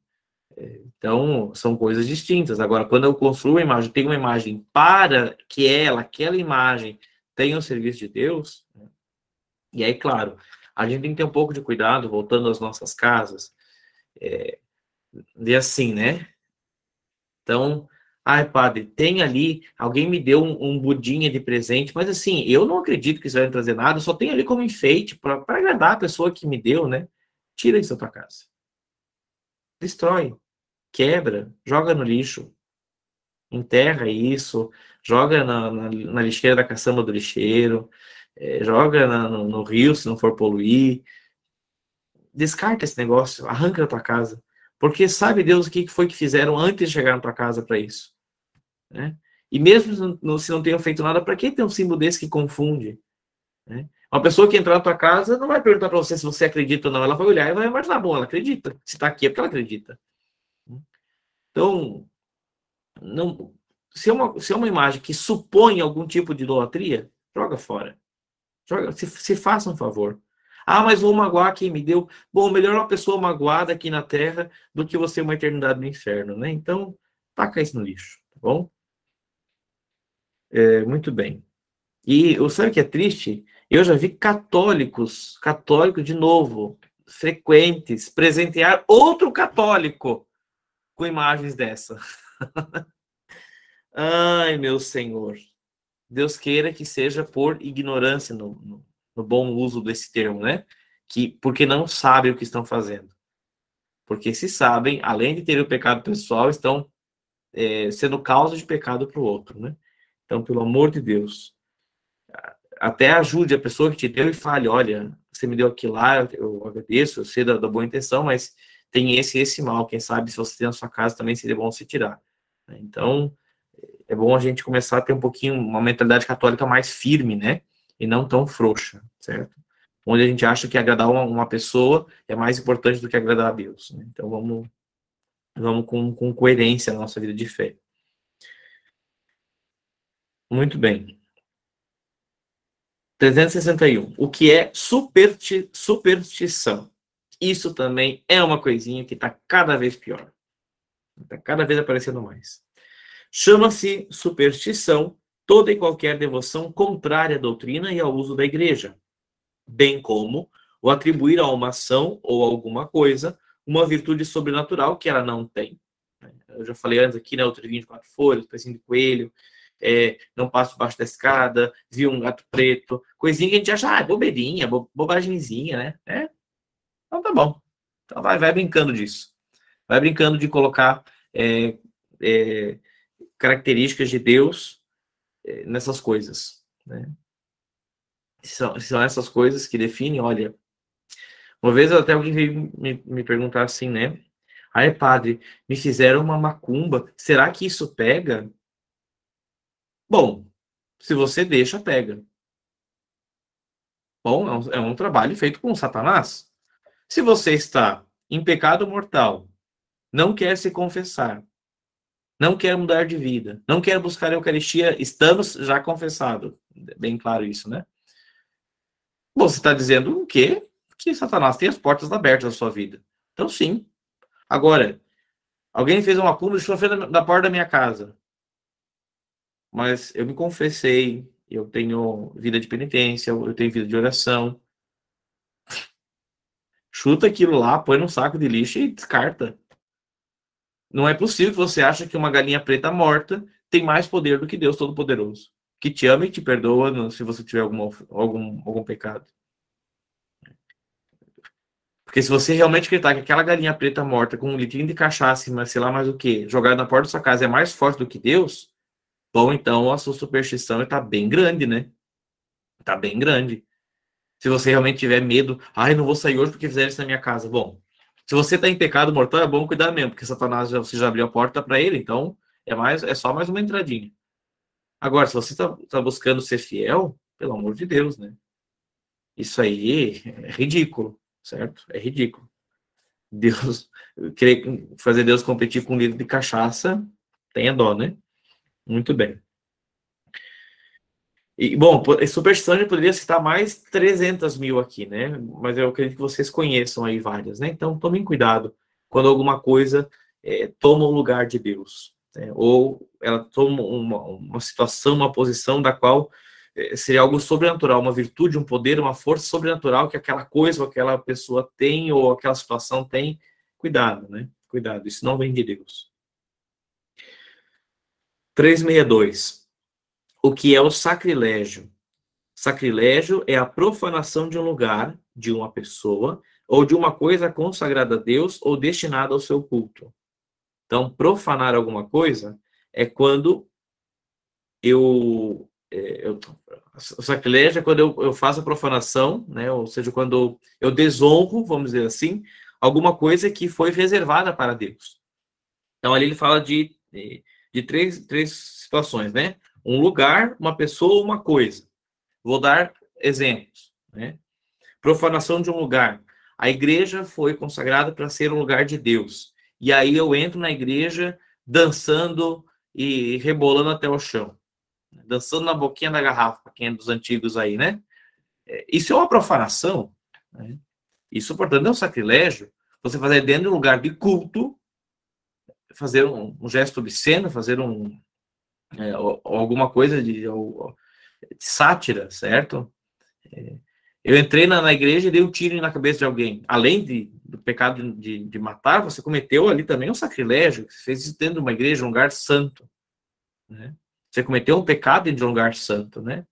Então, são coisas distintas. Agora, quando eu construo uma imagem, tenho uma imagem para que aquela imagem, tenha o serviço de Deus, né? E aí, claro, a gente tem que ter um pouco de cuidado, voltando às nossas casas, de assim, né? Então, ai, padre, tem ali, alguém me deu um budinha de presente, mas assim, eu não acredito que isso vai trazer nada, só tem ali como enfeite, para agradar a pessoa que me deu, né? Tira isso da tua casa. Destrói. Quebra, joga no lixo, enterra isso, joga na lixeira da caçamba do lixeiro, joga no rio se não for poluir, descarta esse negócio, arranca da tua casa, porque sabe Deus o que foi que fizeram antes de chegar na tua casa para isso, né? E mesmo se não tenham feito nada, para que ter um símbolo desse que confunde, né? Uma pessoa que entrar na tua casa não vai perguntar para você se você acredita ou não, ela vai olhar e vai imaginar, bom, ela acredita, se está aqui é porque ela acredita. Então, não, se é uma imagem que supõe algum tipo de idolatria, joga fora. Se faça um favor. Ah, mas vou magoar quem me deu. Bom, melhor uma pessoa magoada aqui na Terra do que você uma eternidade no inferno, né? Então, taca isso no lixo, tá bom? Muito bem. E sabe o que é triste? Eu já vi católicos de novo, frequentes, presentear outro católico com imagens dessa. Ai, meu Senhor. Deus queira que seja por ignorância no bom uso desse termo, né? Porque não sabem o que estão fazendo. Porque se sabem, além de ter o pecado pessoal, estão sendo causa de pecado para o outro, né? Então, pelo amor de Deus, até ajude a pessoa que te deu e fale, olha, você me deu aquilo lá, eu agradeço, eu sei da boa intenção, mas tem esse mal, quem sabe se você tem na sua casa também seria bom se tirar. Então, é bom a gente começar a ter um pouquinho, uma mentalidade católica mais firme, né? E não tão frouxa, certo? Onde a gente acha que agradar uma pessoa é mais importante do que agradar a Deus, né? Então, vamos com coerência na nossa vida de fé. Muito bem. 361. O que é superstição? Isso também é uma coisinha que está cada vez pior. Está cada vez aparecendo mais. Chama-se superstição toda e qualquer devoção contrária à doutrina e ao uso da igreja, bem como o atribuir a uma ação ou alguma coisa uma virtude sobrenatural que ela não tem. Eu já falei antes aqui, né, o trivinho de 4 folhas, pezinho de coelho, não passo debaixo da escada, vi um gato preto, coisinha que a gente acha, é bobeirinha, bobagemzinha, né? Então tá bom. Então vai brincando disso. Vai brincando de colocar características de Deus nessas coisas, né? São essas coisas que definem, olha. Uma vez até alguém veio me perguntar assim, né? Aí, padre, me fizeram uma macumba, será que isso pega? Bom, se você deixa, pega. Bom, é um trabalho feito com Satanás. Se você está em pecado mortal, não quer se confessar, não quer mudar de vida, não quer buscar a Eucaristia, estando já confessado. Bem claro isso, né? Você está dizendo o quê? Que Satanás tem as portas abertas na sua vida. Então, sim. Agora, alguém fez uma macumba e deixou na porta da minha casa. Mas eu me confessei, eu tenho vida de penitência, eu tenho vida de oração. Chuta aquilo lá, põe num saco de lixo e descarta. Não é possível que você ache que uma galinha preta morta tem mais poder do que Deus Todo-Poderoso, que te ama e te perdoa se você tiver algum pecado. Porque se você realmente acreditar que aquela galinha preta morta com um litrinho de cachaça, mas sei lá mais o que, jogada na porta da sua casa é mais forte do que Deus, bom, então a sua superstição está bem grande, né? Está bem grande. Se você realmente tiver medo, não vou sair hoje porque fizeram isso na minha casa. Bom, se você está em pecado mortal, é bom cuidar mesmo, porque Satanás você já abriu a porta para ele, então é só mais uma entradinha. Agora, se você tá buscando ser fiel, pelo amor de Deus, né? Isso aí é ridículo, certo? É ridículo. Deus, querer fazer Deus competir com um litro de cachaça, tenha dó, né? Muito bem. E, bom, superstição já poderia citar mais 300 mil aqui, né? Mas eu acredito que vocês conheçam aí várias, né? Então, tomem cuidado quando alguma coisa toma o lugar de Deus, né? Ou ela toma uma situação, uma posição da qual seria algo sobrenatural, uma virtude, um poder, uma força sobrenatural que aquela coisa ou aquela pessoa tem ou aquela situação tem. Cuidado, né? Cuidado, isso não vem de Deus. 362. O que é o sacrilégio? Sacrilégio é a profanação de um lugar, de uma pessoa, ou de uma coisa consagrada a Deus ou destinada ao seu culto. Então, profanar alguma coisa é quando o sacrilégio é quando eu faço a profanação, né? Ou seja, quando eu desonro, vamos dizer assim, alguma coisa que foi reservada para Deus. Então, ali ele fala de três situações, né? Um lugar, uma pessoa, uma coisa. Vou dar exemplos, né? Profanação de um lugar. A igreja foi consagrada para ser um lugar de Deus. E aí eu entro na igreja dançando e rebolando até o chão. Dançando na boquinha da garrafa, quem é dos antigos aí, né? Isso é uma profanação, né? Isso, portanto, é um sacrilégio. Você fazer dentro de um lugar de culto, fazer um gesto obsceno, fazer alguma coisa de sátira, certo? Eu entrei na igreja e dei um tiro na cabeça de alguém. Além do pecado de matar, você cometeu ali também um sacrilégio. Você fez isso dentro de uma igreja, um lugar santo, né? Você cometeu um pecado dentro de um lugar santo, né?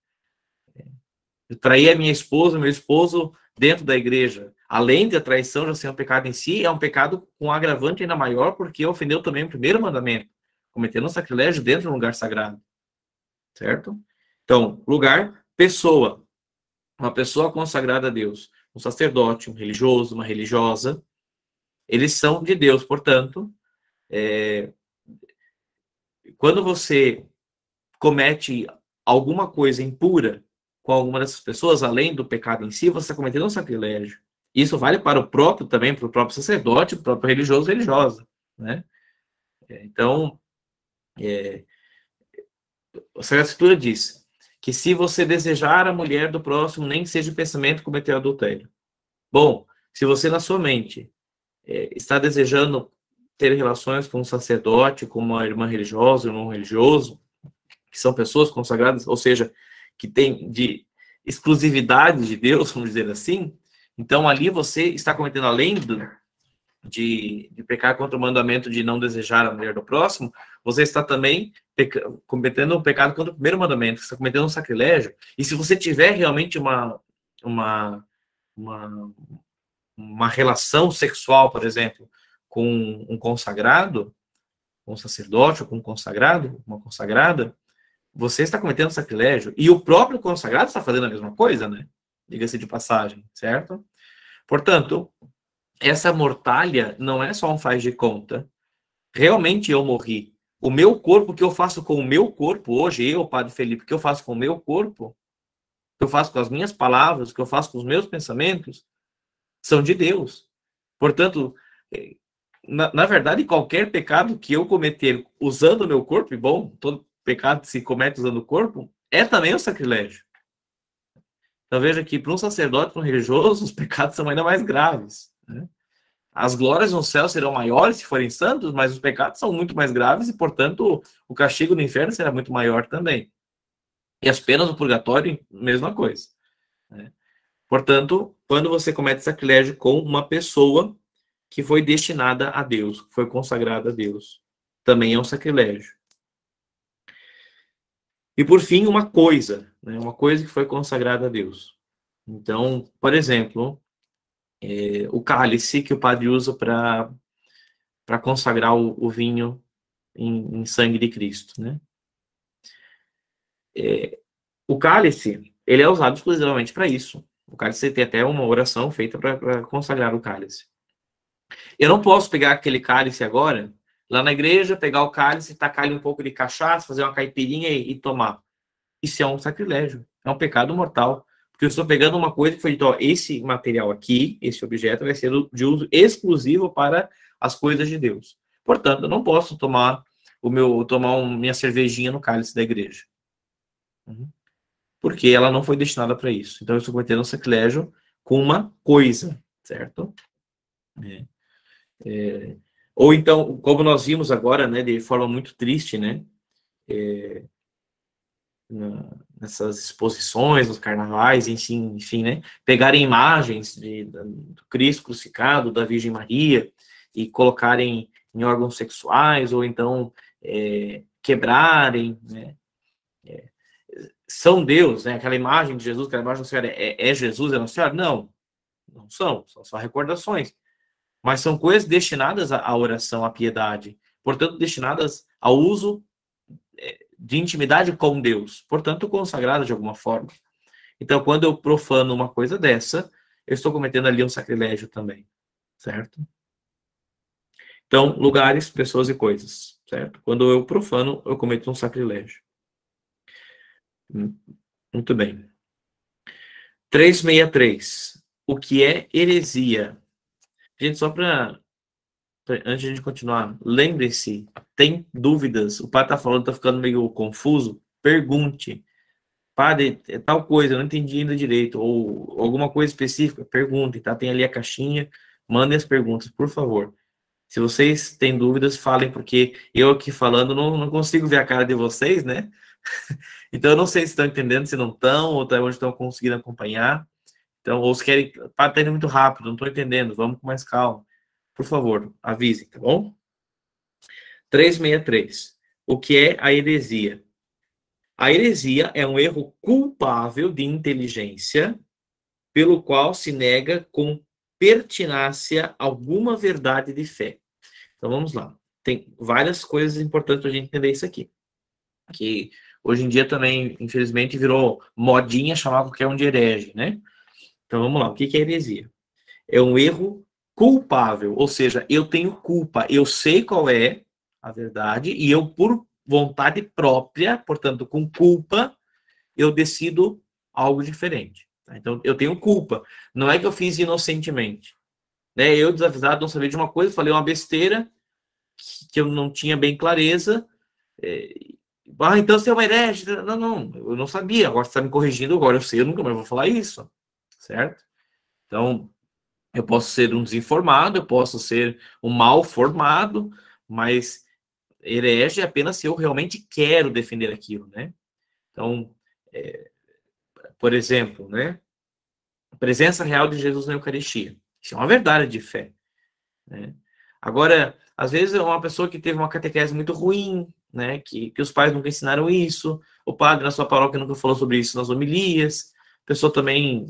Eu traí a minha esposa, meu esposo, dentro da igreja. Além da traição já ser um pecado em si, é um pecado com um agravante ainda maior, porque ofendeu também o primeiro mandamento, cometendo um sacrilégio dentro de um lugar sagrado, certo? Então, lugar, pessoa. Uma pessoa consagrada a Deus, um sacerdote, um religioso, uma religiosa, eles são de Deus, portanto, quando você comete alguma coisa impura com alguma dessas pessoas, além do pecado em si, você está cometendo um sacrilégio. Isso vale para o próprio também, para o próprio sacerdote, para o próprio religioso, religiosa, né? Então, a Sagrada Escritura diz que se você desejar a mulher do próximo, nem que seja o pensamento, cometer adultério. Bom, se você na sua mente está desejando ter relações com um sacerdote, com uma irmã religiosa, um irmão religioso, que são pessoas consagradas, ou seja, que tem de exclusividade de Deus, vamos dizer assim, então ali você está cometendo, além de pecar contra o mandamento de não desejar a mulher do próximo, você está também cometendo um pecado contra o primeiro mandamento, você está cometendo um sacrilégio. E se você tiver realmente uma, uma, uma relação sexual, por exemplo, com um consagrado, com um sacerdote ou com um consagrado, uma consagrada, você está cometendo sacrilégio. E o próprio consagrado está fazendo a mesma coisa, né? Diga-se de passagem, certo? Portanto, essa mortalha não é só um faz de conta. Realmente eu morri. O meu corpo, o que eu faço com o meu corpo hoje, eu, Padre Felipe, o que eu faço com o meu corpo, o que eu faço com as minhas palavras, o que eu faço com os meus pensamentos, são de Deus. Portanto, na verdade, qualquer pecado que eu cometer usando o meu corpo, e bom, todo pecado que se comete usando o corpo, é também um sacrilégio. Então veja que para um sacerdote, para um religioso, os pecados são ainda mais graves, né? As glórias no céu serão maiores se forem santos, mas os pecados são muito mais graves e, portanto, o castigo no inferno será muito maior também. E as penas do purgatório, mesma coisa, né? Portanto, quando você comete sacrilégio com uma pessoa que foi destinada a Deus, foi consagrada a Deus, também é um sacrilégio. E, por fim, uma coisa, né? Uma coisa que foi consagrada a Deus. Então, por exemplo, o cálice que o padre usa para consagrar o vinho em sangue de Cristo, né? O cálice, ele é usado exclusivamente para isso. O cálice tem até uma oração feita para consagrar o cálice. Eu não posso pegar aquele cálice agora, lá na igreja, pegar o cálice, tacar-lhe um pouco de cachaça, fazer uma caipirinha e tomar. Isso é um sacrilégio, é um pecado mortal. Porque eu estou pegando uma coisa que foi dito, ó, esse material aqui, esse objeto, vai ser de uso exclusivo para as coisas de Deus. Portanto, eu não posso tomar minha cervejinha no cálice da igreja. Porque ela não foi destinada para isso. Então, eu estou cometendo um sacrilégio com uma coisa, certo? Ou então, como nós vimos agora, né, de forma muito triste, né, nessas exposições, nos carnavais, enfim, né, pegarem imagens do Cristo crucificado, da Virgem Maria, e colocarem em órgãos sexuais, ou então quebrarem, né, são Deus, né, aquela imagem de Jesus, aquela imagem da Senhora é Jesus, é Nossa Senhora? Não são só recordações. Mas são coisas destinadas à oração, à piedade, portanto, destinadas ao uso de intimidade com Deus, portanto, consagrada de alguma forma. Então, quando eu profano uma coisa dessa, eu estou cometendo ali um sacrilégio também, certo? Então, lugares, pessoas e coisas, certo? Quando eu profano, eu cometo um sacrilégio. Muito bem. 363. O que é heresia? Gente, só para antes de a gente continuar, lembre-se, tem dúvidas, o padre está falando, está ficando meio confuso, pergunte. Padre, é tal coisa, eu não entendi ainda direito, ou alguma coisa específica, pergunte, tá? Tem ali a caixinha, mandem as perguntas, por favor. Se vocês têm dúvidas, falem, porque eu aqui falando não consigo ver a cara de vocês, né? Então eu não sei se estão entendendo, se não estão, ou até onde estão conseguindo acompanhar. Então, ou se querem, padre, tá indo muito rápido, não estou entendendo, vamos com mais calma. Por favor, avisem, tá bom? 363. O que é a heresia? A heresia é um erro culpável de inteligência pelo qual se nega com pertinácia alguma verdade de fé. Então vamos lá. Tem várias coisas importantes para a gente entender isso aqui. Que hoje em dia também, infelizmente, virou modinha chamar qualquer um de herege, né? Então vamos lá. O que é heresia? É um erro culpável, ou seja, eu tenho culpa, eu sei qual é a verdade e eu, por vontade própria, portanto, com culpa, eu decido algo diferente. Tá? Então, eu tenho culpa. Não é que eu fiz inocentemente. Né? Eu, desavisado, não sabia de uma coisa, falei uma besteira que eu não tinha bem clareza. Então você é uma herege. Não, eu não sabia. Agora você está me corrigindo, agora eu sei, eu nunca mais vou falar isso. Certo? Então, eu posso ser um desinformado, eu posso ser um mal formado, mas herege é apenas se eu realmente quero defender aquilo, né? Então, por exemplo, né? A presença real de Jesus na Eucaristia. Isso é uma verdade de fé. né? Agora, às vezes, é uma pessoa que teve uma catequese muito ruim, né? Que os pais nunca ensinaram isso, o padre na sua paróquia nunca falou sobre isso nas homilias, a pessoa também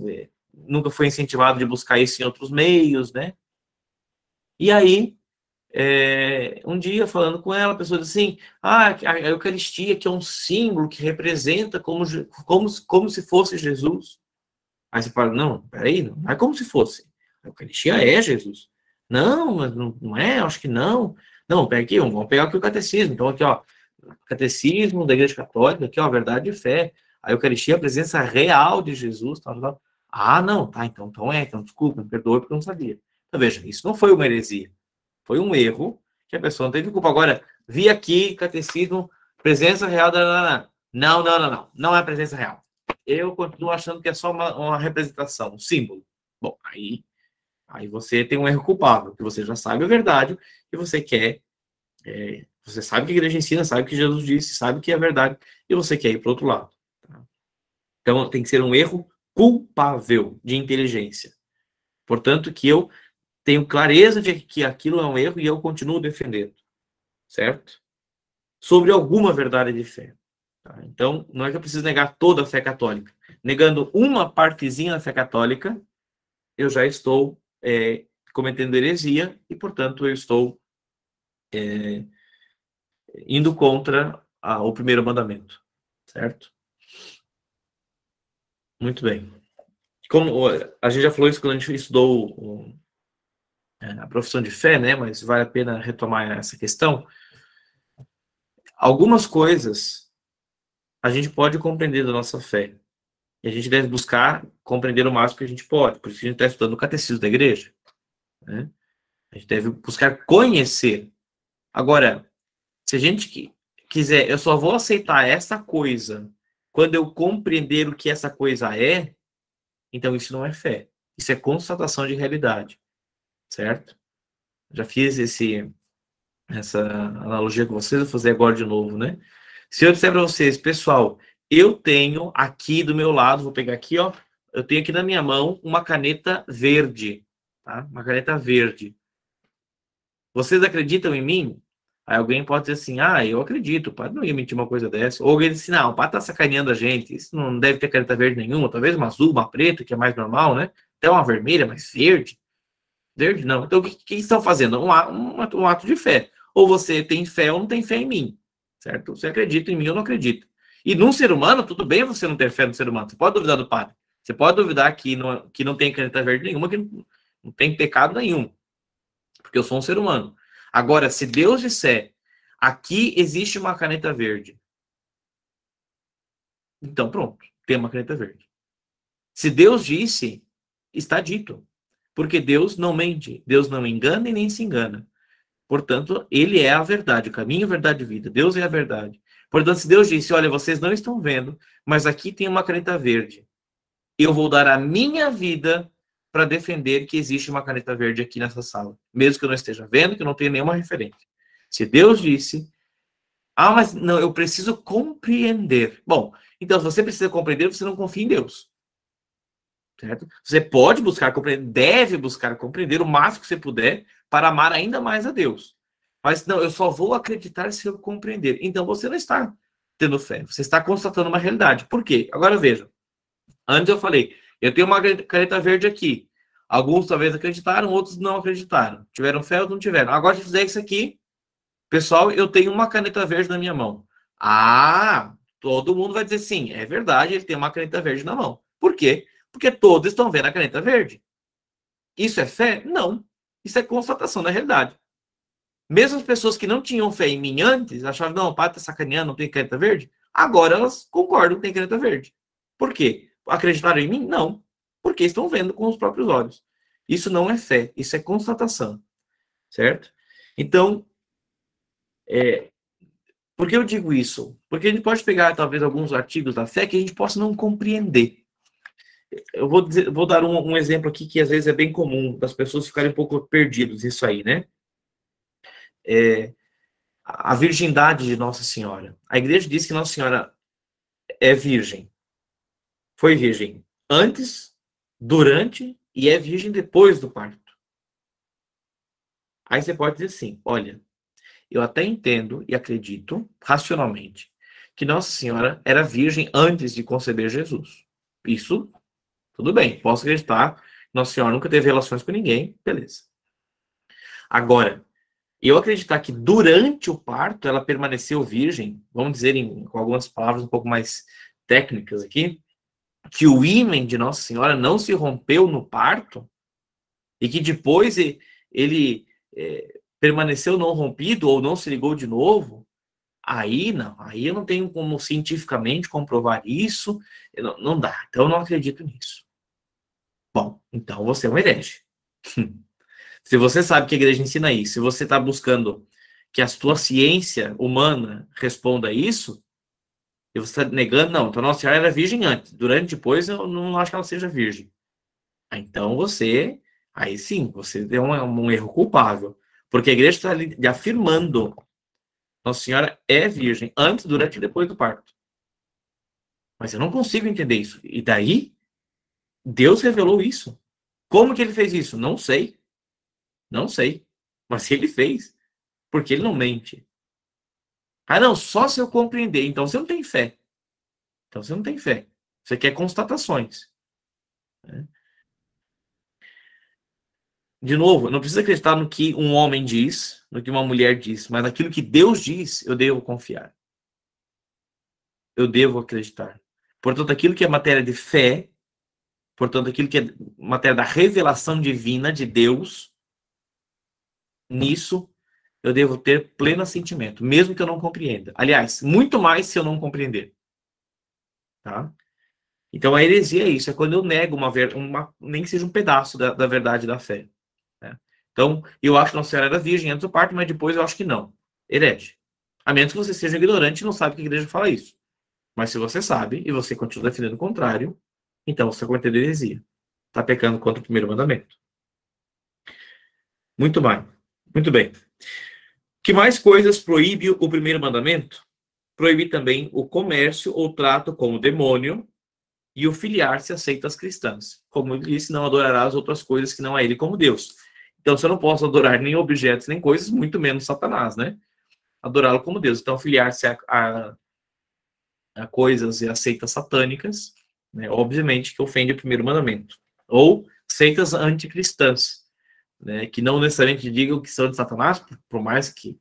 nunca foi incentivada de buscar isso em outros meios, né? E aí, um dia, falando com ela, a pessoa disse assim, a Eucaristia, que é um símbolo que representa como se fosse Jesus. Aí você fala, não, peraí, não é como se fosse. A Eucaristia é Jesus. Não, mas não é, acho que não. Não, pega aqui, vamos pegar aqui o catecismo. Então, aqui, ó, catecismo da Igreja Católica, aqui, ó, verdade e fé. A Eucaristia é a presença real de Jesus, tal, tal. Ah, não, tá, então desculpa, me perdoe porque eu não sabia. Então, veja, isso não foi uma heresia. Foi um erro que a pessoa não teve culpa. Agora, vi aqui, catecismo, presença real da... Não é a presença real. Eu continuo achando que é só uma representação, um símbolo. Bom, aí você tem um erro culpável, que você já sabe a verdade e você quer... você sabe que a igreja ensina, sabe que Jesus disse, sabe que é verdade, e você quer ir para o outro lado. Tá? Então, tem que ser um erro culpável de inteligência. Portanto, que eu tenho clareza de que aquilo é um erro e eu continuo defendendo. Certo? Sobre alguma verdade de fé. Tá? Então, não é que eu preciso negar toda a fé católica. Negando uma partezinha da fé católica, eu já estou cometendo heresia e, portanto, eu estou indo contra o primeiro mandamento. Certo? Muito bem. Como a gente já falou isso quando a gente estudou a profissão de fé, né? Mas vale a pena retomar essa questão. Algumas coisas a gente pode compreender da nossa fé. E a gente deve buscar compreender o máximo que a gente pode. Por isso que a gente está estudando o catecismo da igreja. Né? A gente deve buscar conhecer. Agora, se a gente quiser, eu só vou aceitar essa coisa quando eu compreender o que essa coisa é, então isso não é fé. Isso é constatação de realidade. Certo? Já fiz essa analogia com vocês, vou fazer agora de novo, né? Se eu disser para vocês, pessoal, eu tenho aqui do meu lado, vou pegar aqui, ó, eu tenho aqui na minha mão uma caneta verde, tá? Uma caneta verde. Vocês acreditam em mim? Aí alguém pode dizer assim, eu acredito, o padre não ia mentir uma coisa dessa. Ou alguém diz assim, não, o padre tá sacaneando a gente, isso não deve ter caneta verde nenhuma, talvez uma azul, uma preta, que é mais normal, né? Até uma vermelha, mas verde. Verde não. Então, o que estão fazendo? Um ato de fé. Ou você tem fé ou não tem fé em mim. Certo? Você acredita em mim ou não acredita. E num ser humano, tudo bem você não ter fé no ser humano. Você pode duvidar do padre. Você pode duvidar que não tem caneta verde nenhuma, que não tem pecado nenhum. Porque eu sou um ser humano. Agora, se Deus disser, aqui existe uma caneta verde. Então, pronto. Tem uma caneta verde. Se Deus disse, está dito. Porque Deus não mente. Deus não engana e nem se engana. Portanto, ele é a verdade, o caminho, a verdade e a vida. Deus é a verdade. Portanto, se Deus disse, olha, vocês não estão vendo, mas aqui tem uma caneta verde. Eu vou dar a minha vida para defender que existe uma caneta verde aqui nessa sala. Mesmo que eu não esteja vendo, que eu não tenha nenhuma referência. Se Deus disse, mas não, eu preciso compreender. Bom, então, se você precisa compreender, você não confia em Deus. Certo? Você pode buscar compreender, deve buscar compreender o máximo que você puder para amar ainda mais a Deus. Mas não, eu só vou acreditar se eu compreender. Então você não está tendo fé, você está constatando uma realidade. Por quê? Agora veja. Antes eu falei, eu tenho uma caneta verde aqui. Alguns talvez acreditaram, outros não acreditaram. Tiveram fé ou não tiveram. Agora, se fizer isso aqui, pessoal, eu tenho uma caneta verde na minha mão. Todo mundo vai dizer sim, é verdade, ele tem uma caneta verde na mão. Por quê? Porque todos estão vendo a caneta verde. Isso é fé? Não. Isso é constatação da realidade. Mesmo as pessoas que não tinham fé em mim antes, achavam, não, o padre está sacaneando, não tem caneta verde, agora elas concordam que tem caneta verde. Por quê? Acreditaram em mim? Não. Porque estão vendo com os próprios olhos. Isso não é fé, isso é constatação. Certo? Então, por que eu digo isso? Porque a gente pode pegar, talvez, alguns artigos da fé que a gente possa não compreender. Eu vou dar um exemplo aqui que às vezes é bem comum das pessoas ficarem um pouco perdidas isso aí, né? A virgindade de Nossa Senhora. A igreja diz que Nossa Senhora é virgem. Foi virgem antes, durante e é virgem depois do parto. Aí você pode dizer assim, olha, eu até entendo e acredito, racionalmente, que Nossa Senhora era virgem antes de conceber Jesus. Isso, tudo bem, posso acreditar. Nossa Senhora nunca teve relações com ninguém, beleza. Agora, eu acreditar que durante o parto ela permaneceu virgem, vamos dizer com algumas palavras um pouco mais técnicas aqui, que o ímen de Nossa Senhora não se rompeu no parto e que depois ele permaneceu não rompido ou não se ligou de novo, aí não, aí eu não tenho como cientificamente comprovar isso, não dá, então eu não acredito nisso. Bom, então você é um herege. Se você sabe que a igreja ensina isso, se você está buscando que a sua ciência humana responda a isso, e você está negando, não, então Nossa Senhora era virgem antes, durante depois eu não acho que ela seja virgem. Então você, aí sim, você deu um erro culpável, porque a igreja está afirmando Nossa Senhora é virgem antes, durante e depois do parto. Mas eu não consigo entender isso. E daí, Deus revelou isso. Como que ele fez isso? Não sei. Não sei. Mas ele fez. Porque ele não mente. Ah, não, só se eu compreender. Então você não tem fé. Então você não tem fé. Você quer constatações. Né? De novo, não precisa acreditar no que um homem diz, no que uma mulher diz, mas naquilo que Deus diz, eu devo confiar. Eu devo acreditar. Portanto, aquilo que é matéria de fé, portanto, aquilo que é matéria da revelação divina de Deus, nisso eu devo ter pleno assentimento, mesmo que eu não compreenda. Aliás, muito mais se eu não compreender. Tá? Então, a heresia é isso, é quando eu nego nem que seja um pedaço da verdade da fé. Né? Então, eu acho que Nossa Senhora era virgem antes do parto, mas depois eu acho que não. Herege. A menos que você seja ignorante e não sabe que a igreja fala isso. Mas se você sabe e você continua defendendo o contrário, então você está cometendo heresia. Está pecando contra o primeiro mandamento. Muito bem. Muito bem. Que mais coisas proíbe o primeiro mandamento? Proíbe também o comércio ou trato com o demônio e o filiar-se a seitas cristãs. Como ele disse, não adorarás outras coisas que não a ele como Deus. Então, se eu não posso adorar nem objetos, nem coisas, muito menos Satanás, né? Adorá-lo como Deus. Então, filiar-se a coisas e a seitas satânicas, né? Obviamente que ofende o primeiro mandamento. Ou seitas anticristãs, né? Que não necessariamente digam que são de Satanás, por mais que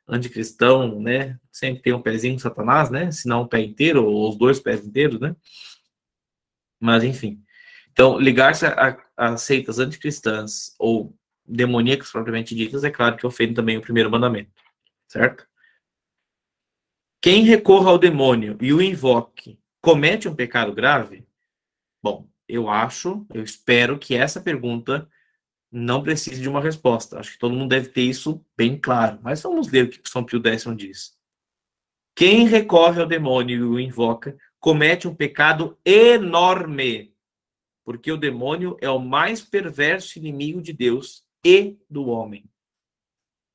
anticristão, né? Sempre tem um pezinho de Satanás, né? Se não o pé inteiro, ou os dois pés inteiros, né? Mas, enfim. Então, ligar-se a seitas anticristãs ou demoníacas propriamente ditas, é claro que ofende também o primeiro mandamento, certo? Quem recorra ao demônio e o invoque comete um pecado grave? Bom, eu espero que essa pergunta não precise de uma resposta. Acho que todo mundo deve ter isso bem claro. Mas vamos ler o que São Pio X diz. Quem recorre ao demônio e o invoca comete um pecado enorme, porque o demônio é o mais perverso inimigo de Deus e do homem.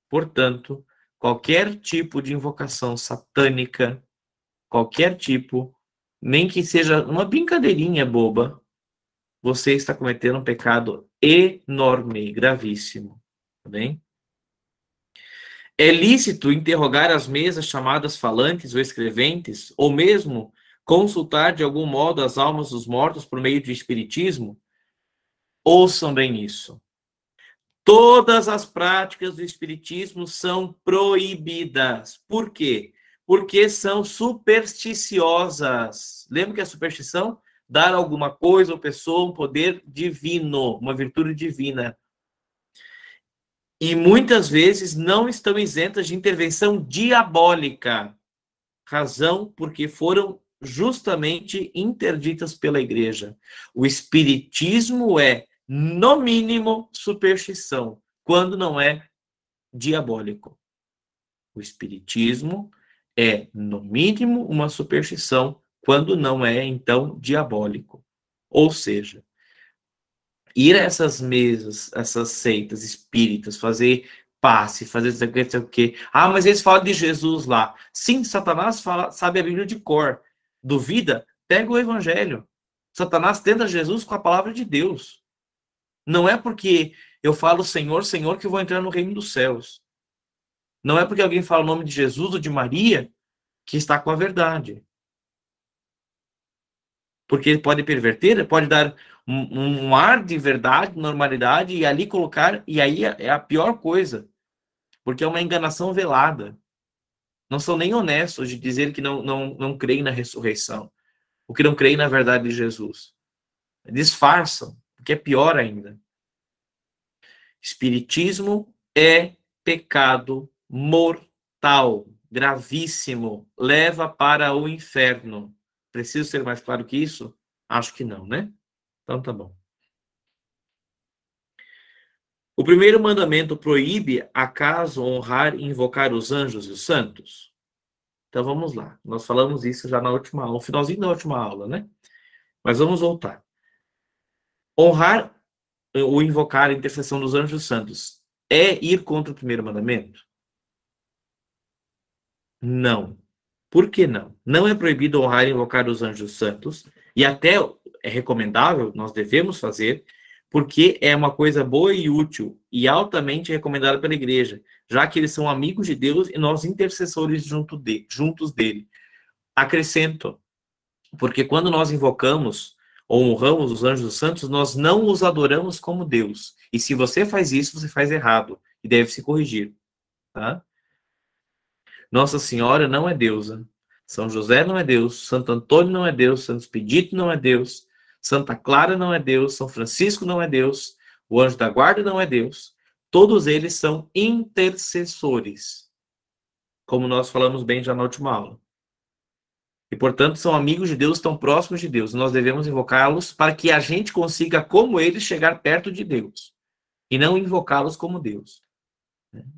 Portanto, qualquer tipo de invocação satânica, qualquer tipo, nem que seja uma brincadeirinha boba, você está cometendo um pecado enorme, gravíssimo. Tá bem? É lícito interrogar as mesas chamadas falantes ou escreventes, ou mesmo consultar de algum modo as almas dos mortos por meio de espiritismo? Ouçam bem isso. Todas as práticas do espiritismo são proibidas. Por quê? Porque são supersticiosas. Lembra que a superstição? Dar a alguma coisa ou pessoa um poder divino, uma virtude divina. E muitas vezes não estão isentas de intervenção diabólica. Razão porque foram justamente interditas pela igreja. O espiritismo é, no mínimo, superstição, quando não é diabólico. O espiritismo é, no mínimo, uma superstição, quando não é, então, diabólico. Ou seja, ir a essas mesas, essas seitas espíritas, fazer passe, fazer isso o quê. Ah, mas eles falam de Jesus lá. Sim, Satanás sabe a Bíblia de cor. Duvida? Pega o Evangelho. Satanás tenta Jesus com a palavra de Deus. Não é porque eu falo Senhor, Senhor, que eu vou entrar no reino dos céus. Não é porque alguém fala o nome de Jesus ou de Maria que está com a verdade. Porque ele pode perverter, pode dar um ar de verdade, normalidade, e ali colocar, e aí é a pior coisa, porque é uma enganação velada. Não são nem honestos de dizer que não creem na ressurreição, o que não creem na verdade de Jesus. Disfarçam, o que é pior ainda. Espiritismo é pecado mortal, gravíssimo, leva para o inferno. Preciso ser mais claro que isso? Acho que não, né? Então tá bom. O primeiro mandamento proíbe acaso honrar e invocar os anjos e os santos? Então vamos lá. Nós falamos isso já na última aula, no finalzinho da última aula, né? Mas vamos voltar. Honrar ou invocar a intercessão dos anjos e santos é ir contra o primeiro mandamento? Não. Por que não? Não é proibido honrar e invocar os anjos santos, e até é recomendável, nós devemos fazer, porque é uma coisa boa e útil, e altamente recomendada pela igreja, já que eles são amigos de Deus e nós intercessores juntos dele. Acrescento, porque quando nós invocamos ou honramos os anjos santos, nós não os adoramos como Deus. E se você faz isso, você faz errado, e deve se corrigir, tá? Nossa Senhora não é deusa. São José não é Deus. Santo Antônio não é Deus. Santo Expedito não é Deus. Santa Clara não é Deus. São Francisco não é Deus. O anjo da guarda não é Deus. Todos eles são intercessores, como nós falamos bem já na última aula. E, portanto, são amigos de Deus, tão próximos de Deus. Nós devemos invocá-los para que a gente consiga, como eles, chegar perto de Deus. E não invocá-los como Deus.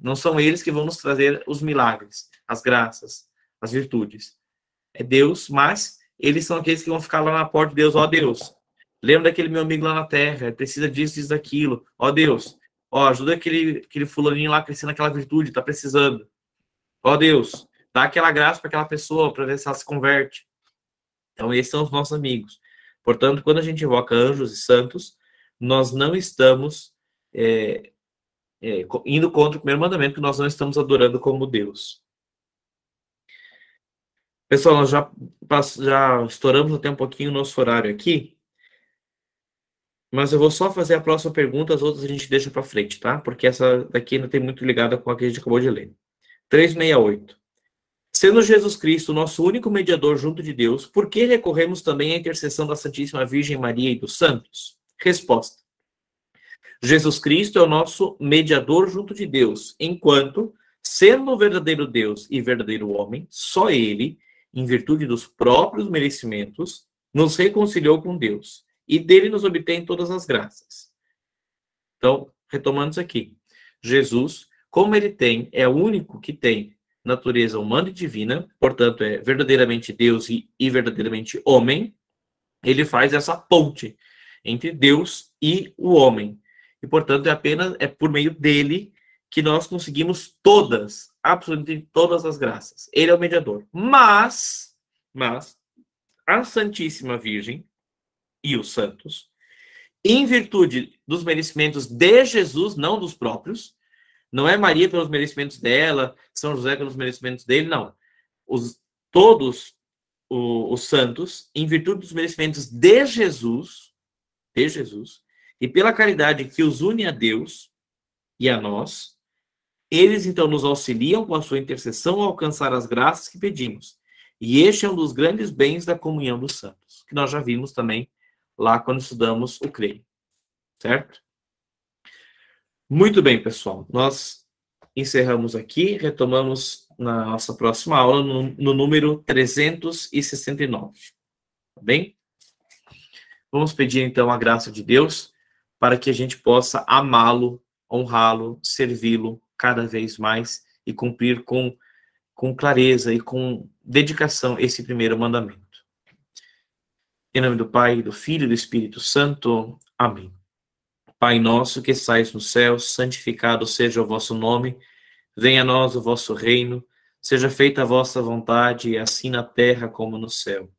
Não são eles que vão nos trazer os milagres, as graças, as virtudes. É Deus, mas eles são aqueles que vão ficar lá na porta de Deus. Ó Deus, lembra daquele meu amigo lá na terra, ele precisa disso, disso, daquilo. Ó Deus, ó, ajuda aquele fulaninho lá crescendo naquela virtude, tá precisando. Ó Deus, dá aquela graça para aquela pessoa, para ver se ela se converte. Então, esses são os nossos amigos. Portanto, quando a gente invoca anjos e santos, nós não estamos indo contra o primeiro mandamento, que nós não estamos adorando como Deus. Pessoal, nós já estouramos até um pouquinho o nosso horário aqui, mas eu vou só fazer a próxima pergunta, as outras a gente deixa para frente, tá? Porque essa daqui ainda tem muito ligada com a que a gente acabou de ler. 368. Sendo Jesus Cristo nosso único mediador junto de Deus, por que recorremos também à intercessão da Santíssima Virgem Maria e dos santos? Resposta. Jesus Cristo é o nosso mediador junto de Deus, enquanto, sendo o verdadeiro Deus e verdadeiro homem, só ele, em virtude dos próprios merecimentos, nos reconciliou com Deus, e dele nos obtém todas as graças. Então, retomando isso aqui, Jesus, como ele é o único que tem natureza humana e divina, portanto, é verdadeiramente Deus e verdadeiramente homem, ele faz essa ponte entre Deus e o homem. E, portanto, é por meio dele que nós conseguimos absolutamente todas as graças. Ele é o mediador. Mas a Santíssima Virgem e os santos, em virtude dos merecimentos de Jesus, não dos próprios, não é Maria pelos merecimentos dela, São José pelos merecimentos dele, não. Todos os santos, em virtude dos merecimentos de Jesus, e pela caridade que os une a Deus e a nós, eles então nos auxiliam com a sua intercessão a alcançar as graças que pedimos. E este é um dos grandes bens da comunhão dos santos, que nós já vimos também lá quando estudamos o Creio. Certo? Muito bem, pessoal. Nós encerramos aqui, retomamos na nossa próxima aula, no número 369. Tá bem? Vamos pedir, então, a graça de Deus para que a gente possa amá-lo, honrá-lo, servi-lo cada vez mais e cumprir com clareza e com dedicação esse primeiro mandamento. Em nome do Pai, do Filho e do Espírito Santo. Amém. Pai nosso que estais no céu, santificado seja o vosso nome. Venha a nós o vosso reino. Seja feita a vossa vontade, assim na terra como no céu.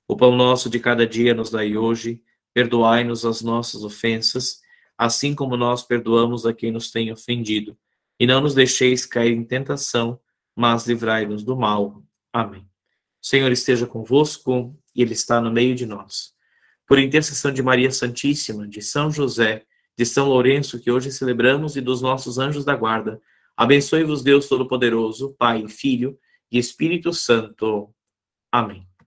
O pão nosso de cada dia nos dai hoje. Perdoai-nos as nossas ofensas, assim como nós perdoamos a quem nos tem ofendido. E não nos deixeis cair em tentação, mas livrai-nos do mal. Amém. O Senhor esteja convosco, e Ele está no meio de nós. Por intercessão de Maria Santíssima, de São José, de São Lourenço, que hoje celebramos, e dos nossos anjos da guarda, abençoe-vos Deus Todo-Poderoso, Pai, Filho e Espírito Santo. Amém.